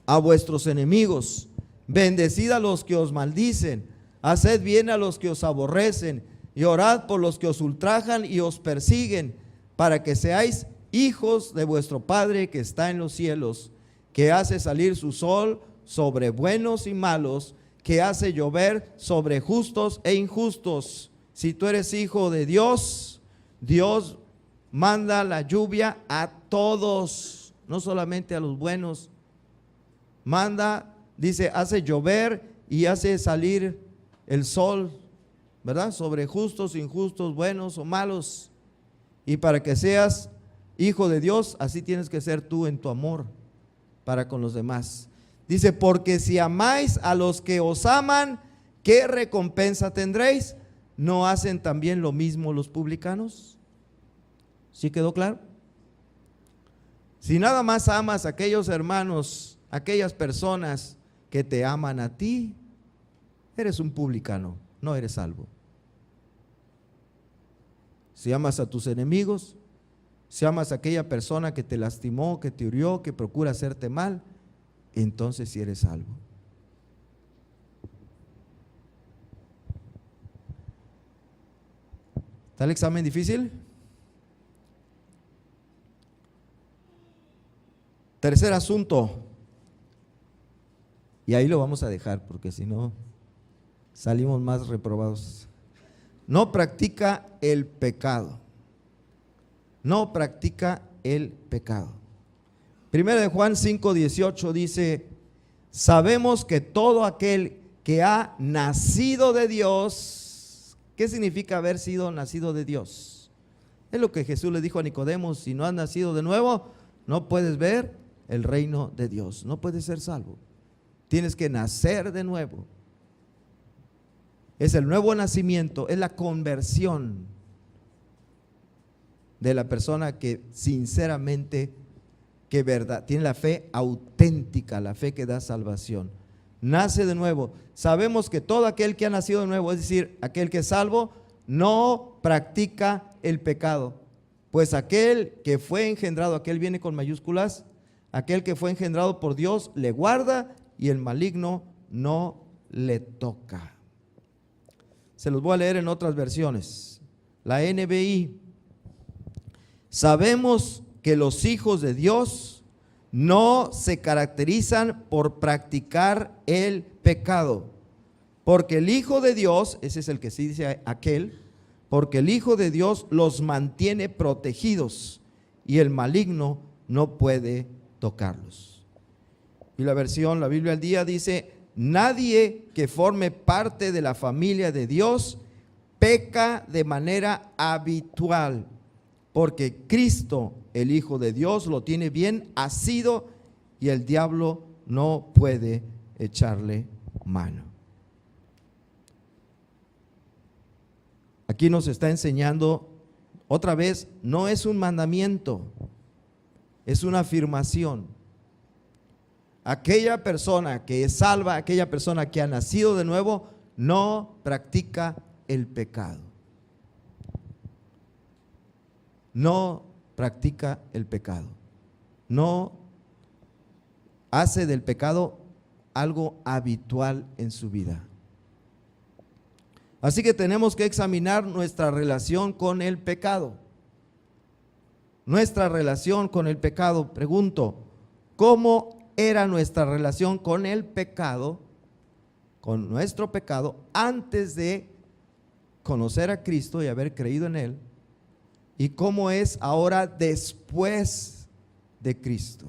A vuestros enemigos, bendecid a los que os maldicen, haced bien a los que os aborrecen y orad por los que os ultrajan y os persiguen, para que seáis hijos de vuestro Padre que está en los cielos, que hace salir su sol sobre buenos y malos, que hace llover sobre justos e injustos. Si tú eres hijo de Dios, Dios manda la lluvia a todos, no solamente a los buenos. Manda, dice, hace llover y hace salir el sol, ¿verdad? Sobre justos, injustos, buenos o malos. Y para que seas hijo de Dios, así tienes que ser tú en tu amor para con los demás. Dice: porque si amáis a los que os aman, ¿qué recompensa tendréis? ¿No hacen también lo mismo los publicanos? ¿Sí quedó claro? Si nada más amas a aquellos hermanos, aquellas personas que te aman a ti, eres un publicano, no eres salvo. Si amas a tus enemigos, si amas a aquella persona que te lastimó, que te hirió, que procura hacerte mal, entonces sí eres salvo. ¿Está el examen difícil? Tercer asunto, y ahí lo vamos a dejar porque si no salimos más reprobados. No practica el pecado. No practica el pecado. Primera de Juan 5:18 dice: sabemos que todo aquel que ha nacido de Dios. ¿Qué significa haber sido nacido de Dios? Es lo que Jesús le dijo a Nicodemo: si no has nacido de nuevo, no puedes ver el reino de Dios, no puedes ser salvo. Tienes que nacer de nuevo. Es el nuevo nacimiento, es la conversión de la persona que sinceramente, que verdad, tiene la fe auténtica, la fe que da salvación. Nace de nuevo. Sabemos que todo aquel que ha nacido de nuevo, es decir, aquel que es salvo, no practica el pecado. Pues aquel que fue engendrado, aquel viene con mayúsculas, aquel que fue engendrado por Dios le guarda y el maligno no le toca. Se los voy a leer en otras versiones. La NBI. Sabemos que los hijos de Dios no se caracterizan por practicar el pecado, porque el Hijo de Dios, ese es el que sí dice aquel, porque el Hijo de Dios los mantiene protegidos y el maligno no puede tocarlos. Y la versión, la Biblia al Día dice: nadie que forme parte de la familia de Dios peca de manera habitual, porque Cristo, el Hijo de Dios, lo tiene bien asido y el diablo no puede echarle mano. Aquí nos está enseñando, otra vez, no es un mandamiento, es una afirmación. Aquella persona que es salva, aquella persona que ha nacido de nuevo, no practica el pecado. No practica el pecado. No hace del pecado algo habitual en su vida. Así que tenemos que examinar nuestra relación con el pecado. Nuestra relación con el pecado. Pregunto, ¿cómo era nuestra relación con el pecado, con nuestro pecado, antes de conocer a Cristo y haber creído en Él? ¿Y cómo es ahora después de Cristo?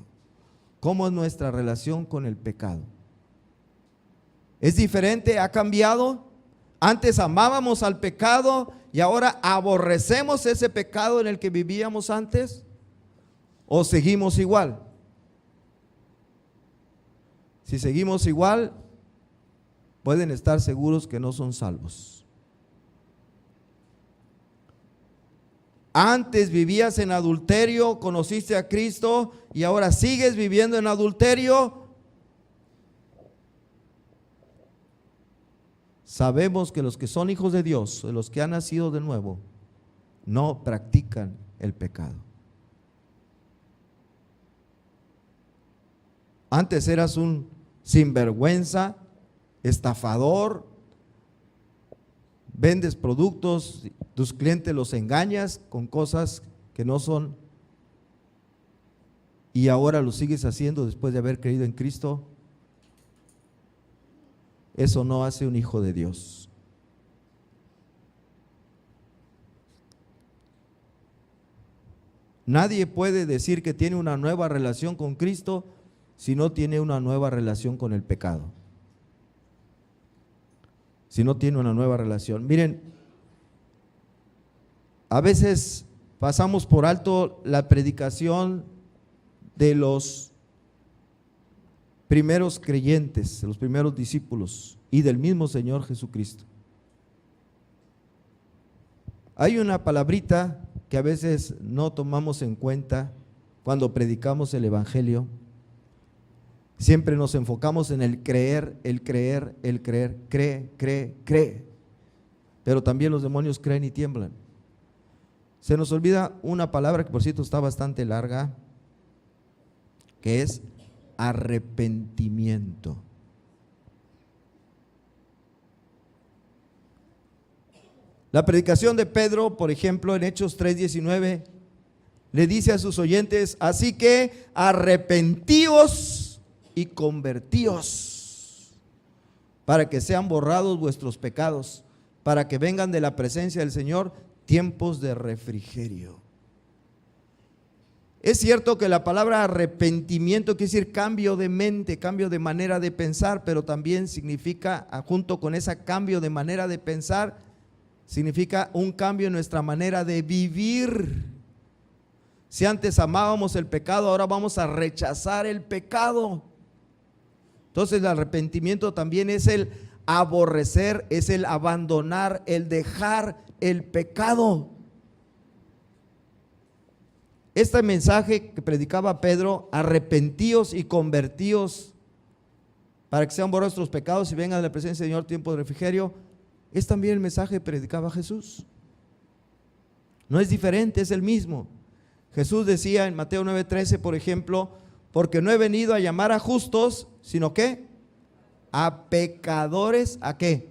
¿Cómo es nuestra relación con el pecado? ¿Es diferente? ¿Ha cambiado? Antes amábamos al pecado y ahora aborrecemos ese pecado en el que vivíamos antes, ¿o seguimos igual? Si seguimos igual, pueden estar seguros que no son salvos. Antes vivías en adulterio, conociste a Cristo y ahora sigues viviendo en adulterio. Sabemos que los que son hijos de Dios, los que han nacido de nuevo, no practican el pecado. Antes eras un sinvergüenza, estafador, vendes productos, tus clientes los engañas con cosas que no son, y ahora lo sigues haciendo después de haber creído en Cristo. Eso no hace un hijo de Dios. Nadie puede decir que tiene una nueva relación con Cristo si no tiene una nueva relación con el pecado. Si no tiene una nueva relación. Miren, a veces pasamos por alto la predicación de los primeros creyentes, de los primeros discípulos y del mismo Señor Jesucristo. Hay una palabrita que a veces no tomamos en cuenta cuando predicamos el Evangelio. Siempre nos enfocamos en el creer, el creer, el creer, cree. Pero también los demonios creen y tiemblan. Se nos olvida una palabra que por cierto está bastante larga, que es arrepentimiento. La predicación de Pedro, por ejemplo, en Hechos 3:19, le dice a sus oyentes: así que arrepentíos y convertíos, para que sean borrados vuestros pecados, para que vengan de la presencia del Señor tiempos de refrigerio. Es cierto que la palabra arrepentimiento quiere decir cambio de mente, cambio de manera de pensar, pero también significa, junto con ese cambio de manera de pensar, significa un cambio en nuestra manera de vivir. Si antes amábamos el pecado, ahora vamos a rechazar el pecado. Entonces el arrepentimiento también es el aborrecer, es el abandonar, el dejar el pecado. Este mensaje que predicaba Pedro, arrepentíos y convertíos para que sean borrados nuestros pecados y vengan de la presencia del Señor tiempo de refrigerio, Es también el mensaje que predicaba Jesús. No es diferente, es el mismo. Jesús decía en Mateo 9:13, por ejemplo, porque no he venido a llamar a justos, sino que a pecadores, ¿a qué?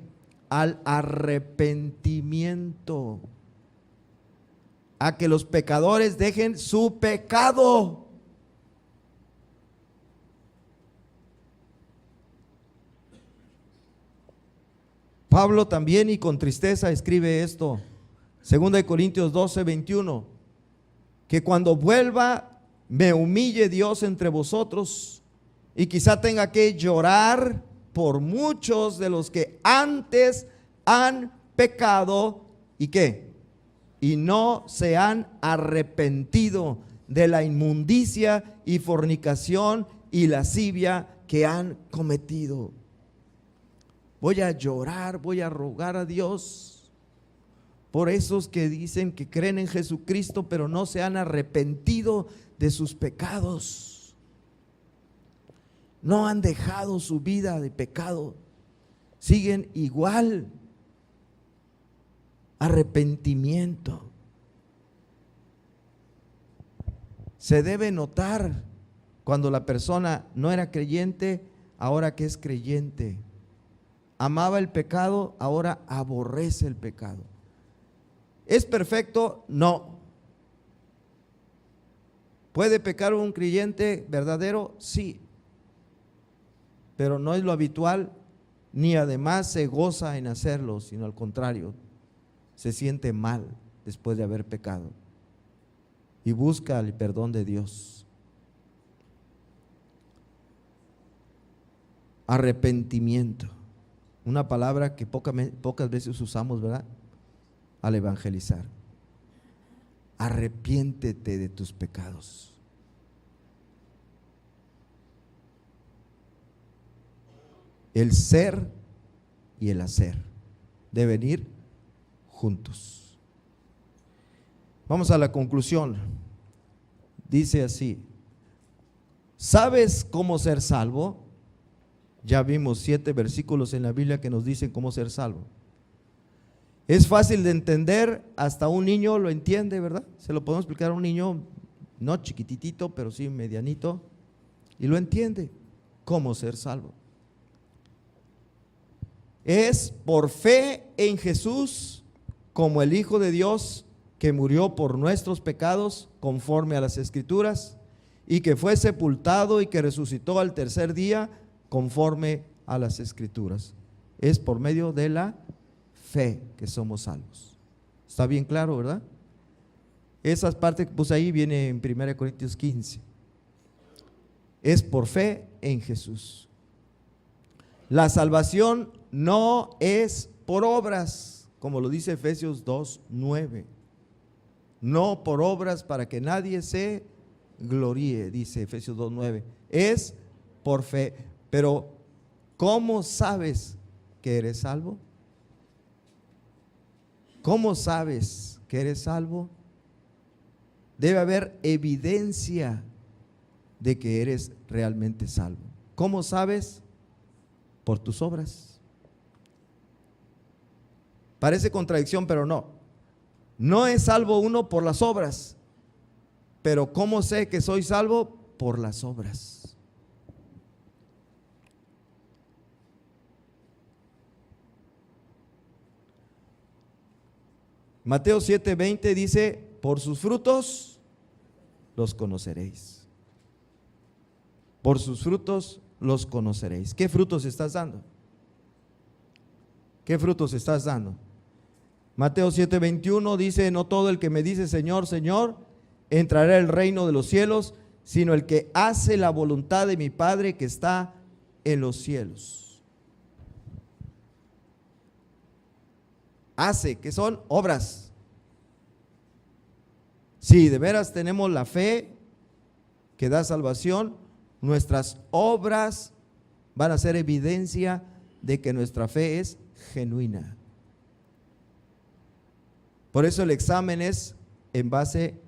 Al arrepentimiento. A que los pecadores dejen su pecado. Pablo también, y con tristeza, escribe esto, 2 Corintios 12:21, que cuando vuelva me humille Dios entre vosotros y quizá tenga que llorar por muchos de los que antes han pecado y ¿qué? Y no se han arrepentido de la inmundicia y fornicación y lascivia que han cometido. Voy a llorar, voy a rogar a Dios por esos que dicen que creen en Jesucristo, pero no se han arrepentido de sus pecados. No han dejado su vida de pecado. Siguen igual. Arrepentimiento. Se debe notar cuando la persona no era creyente, ahora que es creyente. Amaba el pecado, ahora aborrece el pecado. ¿Es perfecto? No. ¿Puede pecar un creyente verdadero? Sí. Pero no es lo habitual, ni además se goza en hacerlo, sino al contrario, se siente mal después de haber pecado y busca el perdón de Dios. Arrepentimiento. Una palabra que pocas veces usamos, ¿verdad? Al evangelizar. Arrepiéntete de tus pecados. El ser y el hacer deben ir juntos. Vamos a la conclusión. Dice así: ¿sabes cómo ser salvo? Ya vimos 7 versículos en la Biblia que nos dicen cómo ser salvo. Es fácil de entender, hasta un niño lo entiende, ¿verdad? Se lo podemos explicar a un niño, no chiquititito, pero sí medianito, y lo entiende. ¿Cómo ser salvo? Es por fe en Jesús como el Hijo de Dios que murió por nuestros pecados conforme a las Escrituras y que fue sepultado y que resucitó al tercer día conforme a las Escrituras. Es por medio de la fe que somos salvos. Está bien claro, ¿verdad? Esas partes que puse ahí viene en 1 Corintios 15. Es por fe en Jesús. La salvación no es por obras, como lo dice Efesios 2:9. No por obras para que nadie se gloríe, dice Efesios 2:9. Es por fe. Pero ¿cómo sabes que eres salvo? ¿Cómo sabes que eres salvo? Debe haber evidencia de que eres realmente salvo. ¿Cómo sabes? Por tus obras. Parece contradicción, pero no. No es salvo uno por las obras, pero ¿cómo sé que soy salvo? Por las obras. Mateo 7:20 dice: por sus frutos los conoceréis. Por sus frutos los conoceréis. ¿Qué frutos estás dando? ¿Qué frutos estás dando? Mateo 7:21 dice: no todo el que me dice Señor, Señor, entrará al reino de los cielos, sino el que hace la voluntad de mi Padre que está en los cielos. Hace, que son obras. Si de veras tenemos la fe que da salvación, nuestras obras van a ser evidencia de que nuestra fe es genuina. Por eso el examen es en base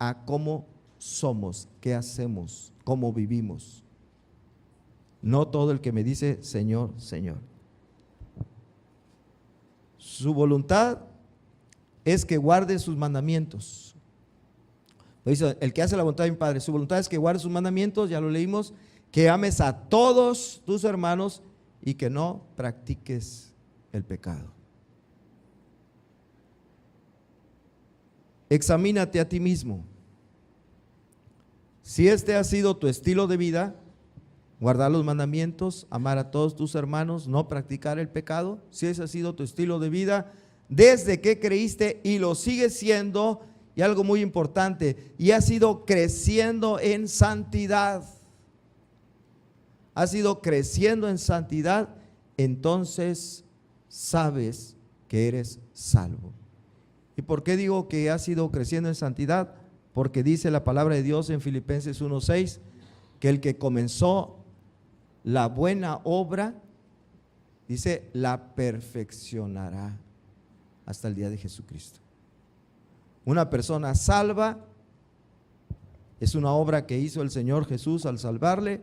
a cómo somos, qué hacemos, cómo vivimos. No todo el que me dice Señor, Señor. Su voluntad es que guarde sus mandamientos. Dice, el que hace la voluntad de mi Padre, su voluntad es que guarde sus mandamientos, ya lo leímos, que ames a todos tus hermanos y que no practiques el pecado. Examínate a ti mismo. Si este ha sido tu estilo de vida, guardar los mandamientos, amar a todos tus hermanos, no practicar el pecado, si ese ha sido tu estilo de vida, desde que creíste y lo sigues siendo, y algo muy importante, y has ido creciendo en santidad, has ido creciendo en santidad, entonces sabes que eres salvo. ¿Y por qué digo que has ido creciendo en santidad? Porque dice la palabra de Dios en Filipenses 1:6, que el que comenzó la buena obra, dice, la perfeccionará hasta el día de Jesucristo. Una persona salva es una obra que hizo el Señor Jesús al salvarle,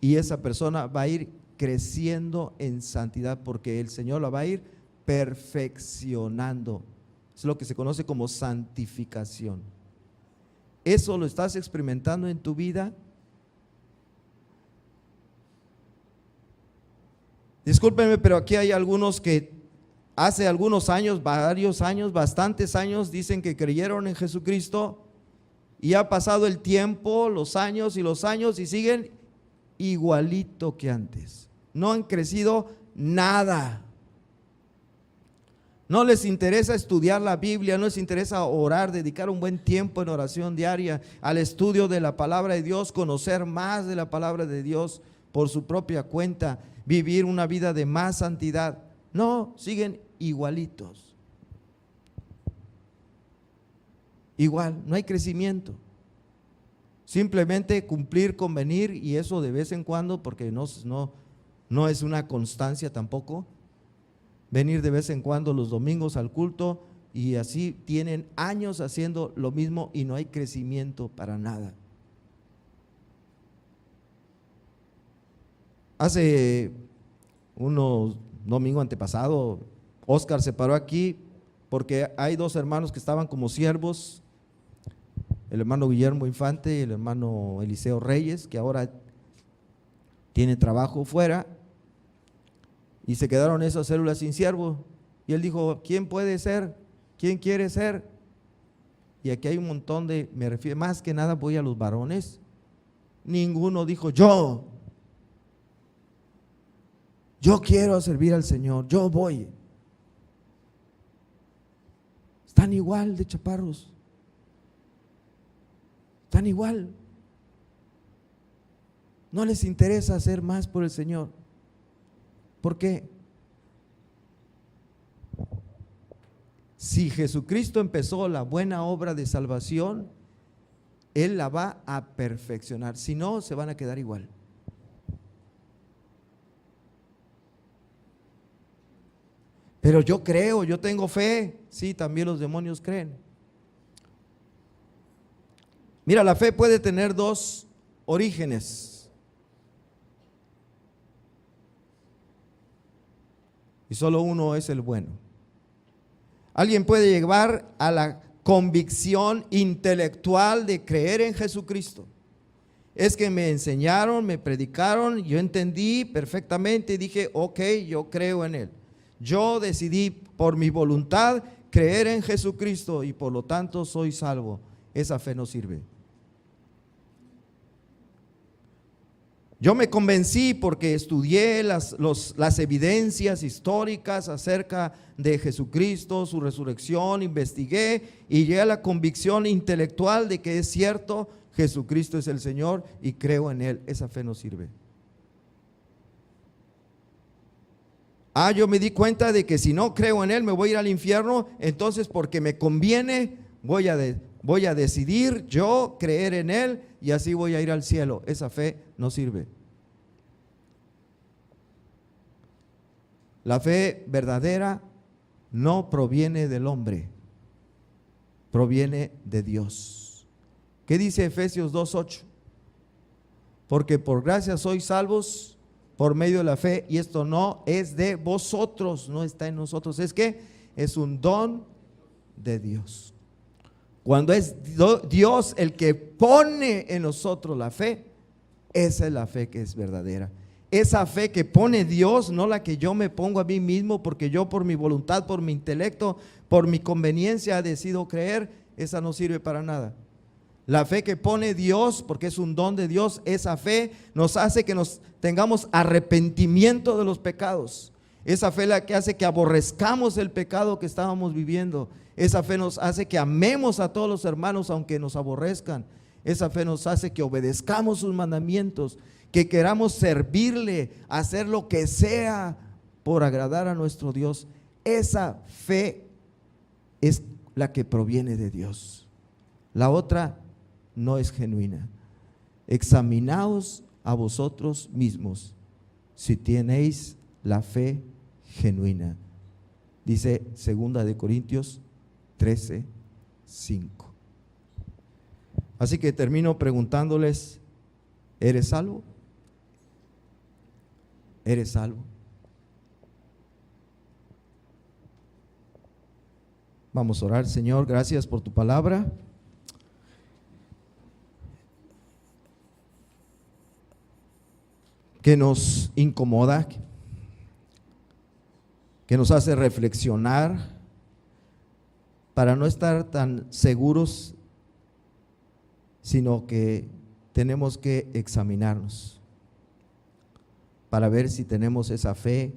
y esa persona va a ir creciendo en santidad porque el Señor la va a ir perfeccionando. Es lo que se conoce como santificación. ¿Eso lo estás experimentando en tu vida? Discúlpenme, pero aquí hay algunos que hace algunos años, varios años, bastantes años, dicen que creyeron en Jesucristo y ha pasado el tiempo, los años y siguen igualito que antes. No han crecido nada. No les interesa estudiar la Biblia, no les interesa orar, dedicar un buen tiempo en oración diaria, al estudio de la palabra de Dios, conocer más de la palabra de Dios por su propia cuenta, vivir una vida de más santidad. No, siguen igualitos. Igual, no hay crecimiento. Simplemente cumplir, convenir, y eso de vez en cuando, porque no es una constancia tampoco. Venir de vez en cuando los domingos al culto, y así tienen años haciendo lo mismo y no hay crecimiento para nada. Hace unos domingo antepasado, Oscar se paró aquí porque hay dos hermanos que estaban como siervos, el hermano Guillermo Infante y el hermano Eliseo Reyes, que ahora tiene trabajo fuera, y se quedaron esas células sin siervo. Y él dijo, ¿quién puede ser? ¿Quién quiere ser? Y aquí hay un montón de, me refiero, más que nada voy a los varones. Ninguno dijo, yo quiero servir al Señor, yo voy. Están igual de chaparros. Están igual. No les interesa hacer más por el Señor. ¿Por qué? Si Jesucristo empezó la buena obra de salvación, Él la va a perfeccionar. Si no, se van a quedar igual. Pero yo creo, yo tengo fe. Sí, también los demonios creen. Mira, la fe puede tener dos orígenes. Y solo uno es el bueno. Alguien puede llegar a la convicción intelectual de creer en Jesucristo. Es que me enseñaron, me predicaron, yo entendí perfectamente y dije, ok, yo creo en Él. Yo decidí por mi voluntad creer en Jesucristo y por lo tanto soy salvo. Esa fe no sirve. Yo me convencí porque estudié las evidencias históricas acerca de Jesucristo, su resurrección, investigué y llegué a la convicción intelectual de que es cierto, Jesucristo es el Señor y creo en Él. Esa fe no sirve. Yo me di cuenta de que si no creo en Él me voy a ir al infierno, entonces porque me conviene voy a decidir yo creer en Él y así voy a ir al cielo. Esa fe no sirve. La fe verdadera no proviene del hombre, proviene de Dios. ¿Qué dice Efesios 2:8? Porque por gracia sois salvos por medio de la fe, y esto no es de vosotros, no está en nosotros, es que es un don de Dios. Cuando es Dios el que pone en nosotros la fe, esa es la fe que es verdadera. Esa fe que pone Dios, no la que yo me pongo a mí mismo porque yo por mi voluntad, por mi intelecto, por mi conveniencia decido creer, esa no sirve para nada. La fe que pone Dios, porque es un don de Dios, esa fe nos hace que nos tengamos arrepentimiento de los pecados. Esa fe es la que hace que aborrezcamos el pecado que estábamos viviendo. Esa fe nos hace que amemos a todos los hermanos aunque nos aborrezcan. Esa fe nos hace que obedezcamos sus mandamientos, que queramos servirle, hacer lo que sea por agradar a nuestro Dios. Esa fe es la que proviene de Dios. La otra no es genuina. Examinaos a vosotros mismos si tenéis la fe genuina. Dice 2 de Corintios 13:5. Así que termino preguntándoles, ¿eres salvo? ¿Eres salvo? Vamos a orar. Señor, gracias por tu palabra. Que nos incomoda, que nos hace reflexionar para no estar tan seguros, sino que tenemos que examinarnos para ver si tenemos esa fe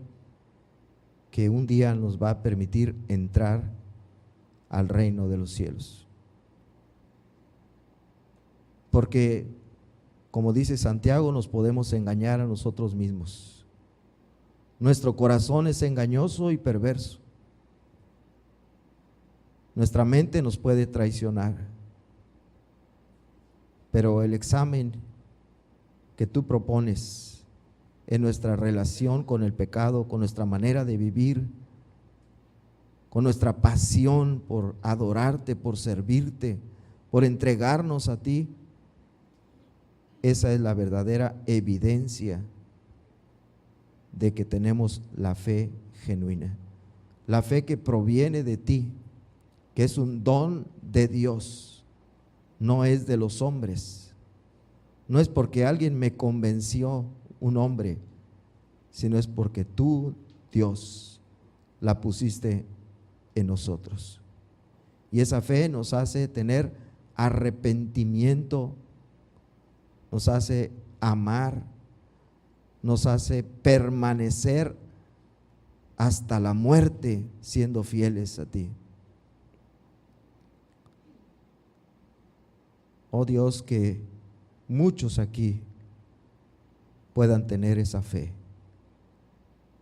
que un día nos va a permitir entrar al reino de los cielos. Porque, como dice Santiago, nos podemos engañar a nosotros mismos. Nuestro corazón es engañoso y perverso. Nuestra mente nos puede traicionar. Pero el examen que tú propones en nuestra relación con el pecado, con nuestra manera de vivir, con nuestra pasión por adorarte, por servirte, por entregarnos a ti, esa es la verdadera evidencia de que tenemos la fe genuina. La fe que proviene de ti, que es un don de Dios, no es de los hombres. No es porque alguien me convenció, un hombre, sino es porque tú, Dios, la pusiste en nosotros. Y esa fe nos hace tener arrepentimiento, nos hace amar, nos hace permanecer hasta la muerte siendo fieles a ti. Oh Dios, que muchos aquí puedan tener esa fe,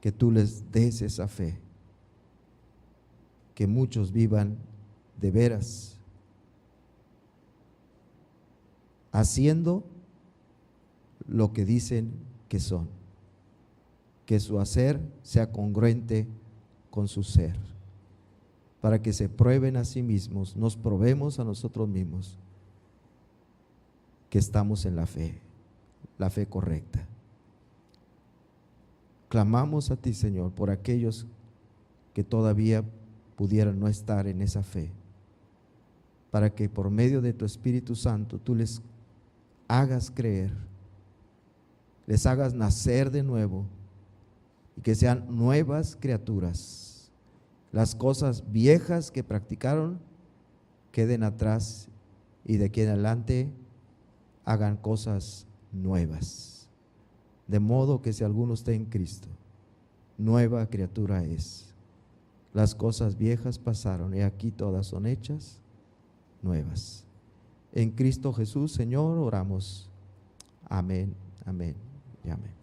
que tú les des esa fe, que muchos vivan de veras, haciendo lo que dicen que son, que su hacer sea congruente con su ser, para que se prueben a sí mismos, nos probemos a nosotros mismos que estamos en la fe correcta. Clamamos a ti, Señor, por aquellos que todavía pudieran no estar en esa fe, para que por medio de tu Espíritu Santo tú les hagas creer, les hagas nacer de nuevo y que sean nuevas criaturas. Las cosas viejas que practicaron queden atrás y de aquí en adelante hagan cosas nuevas. De modo que si alguno está en Cristo, nueva criatura es. Las cosas viejas pasaron y aquí todas son hechas nuevas. En Cristo Jesús, Señor, oramos. Amén, amén y amén.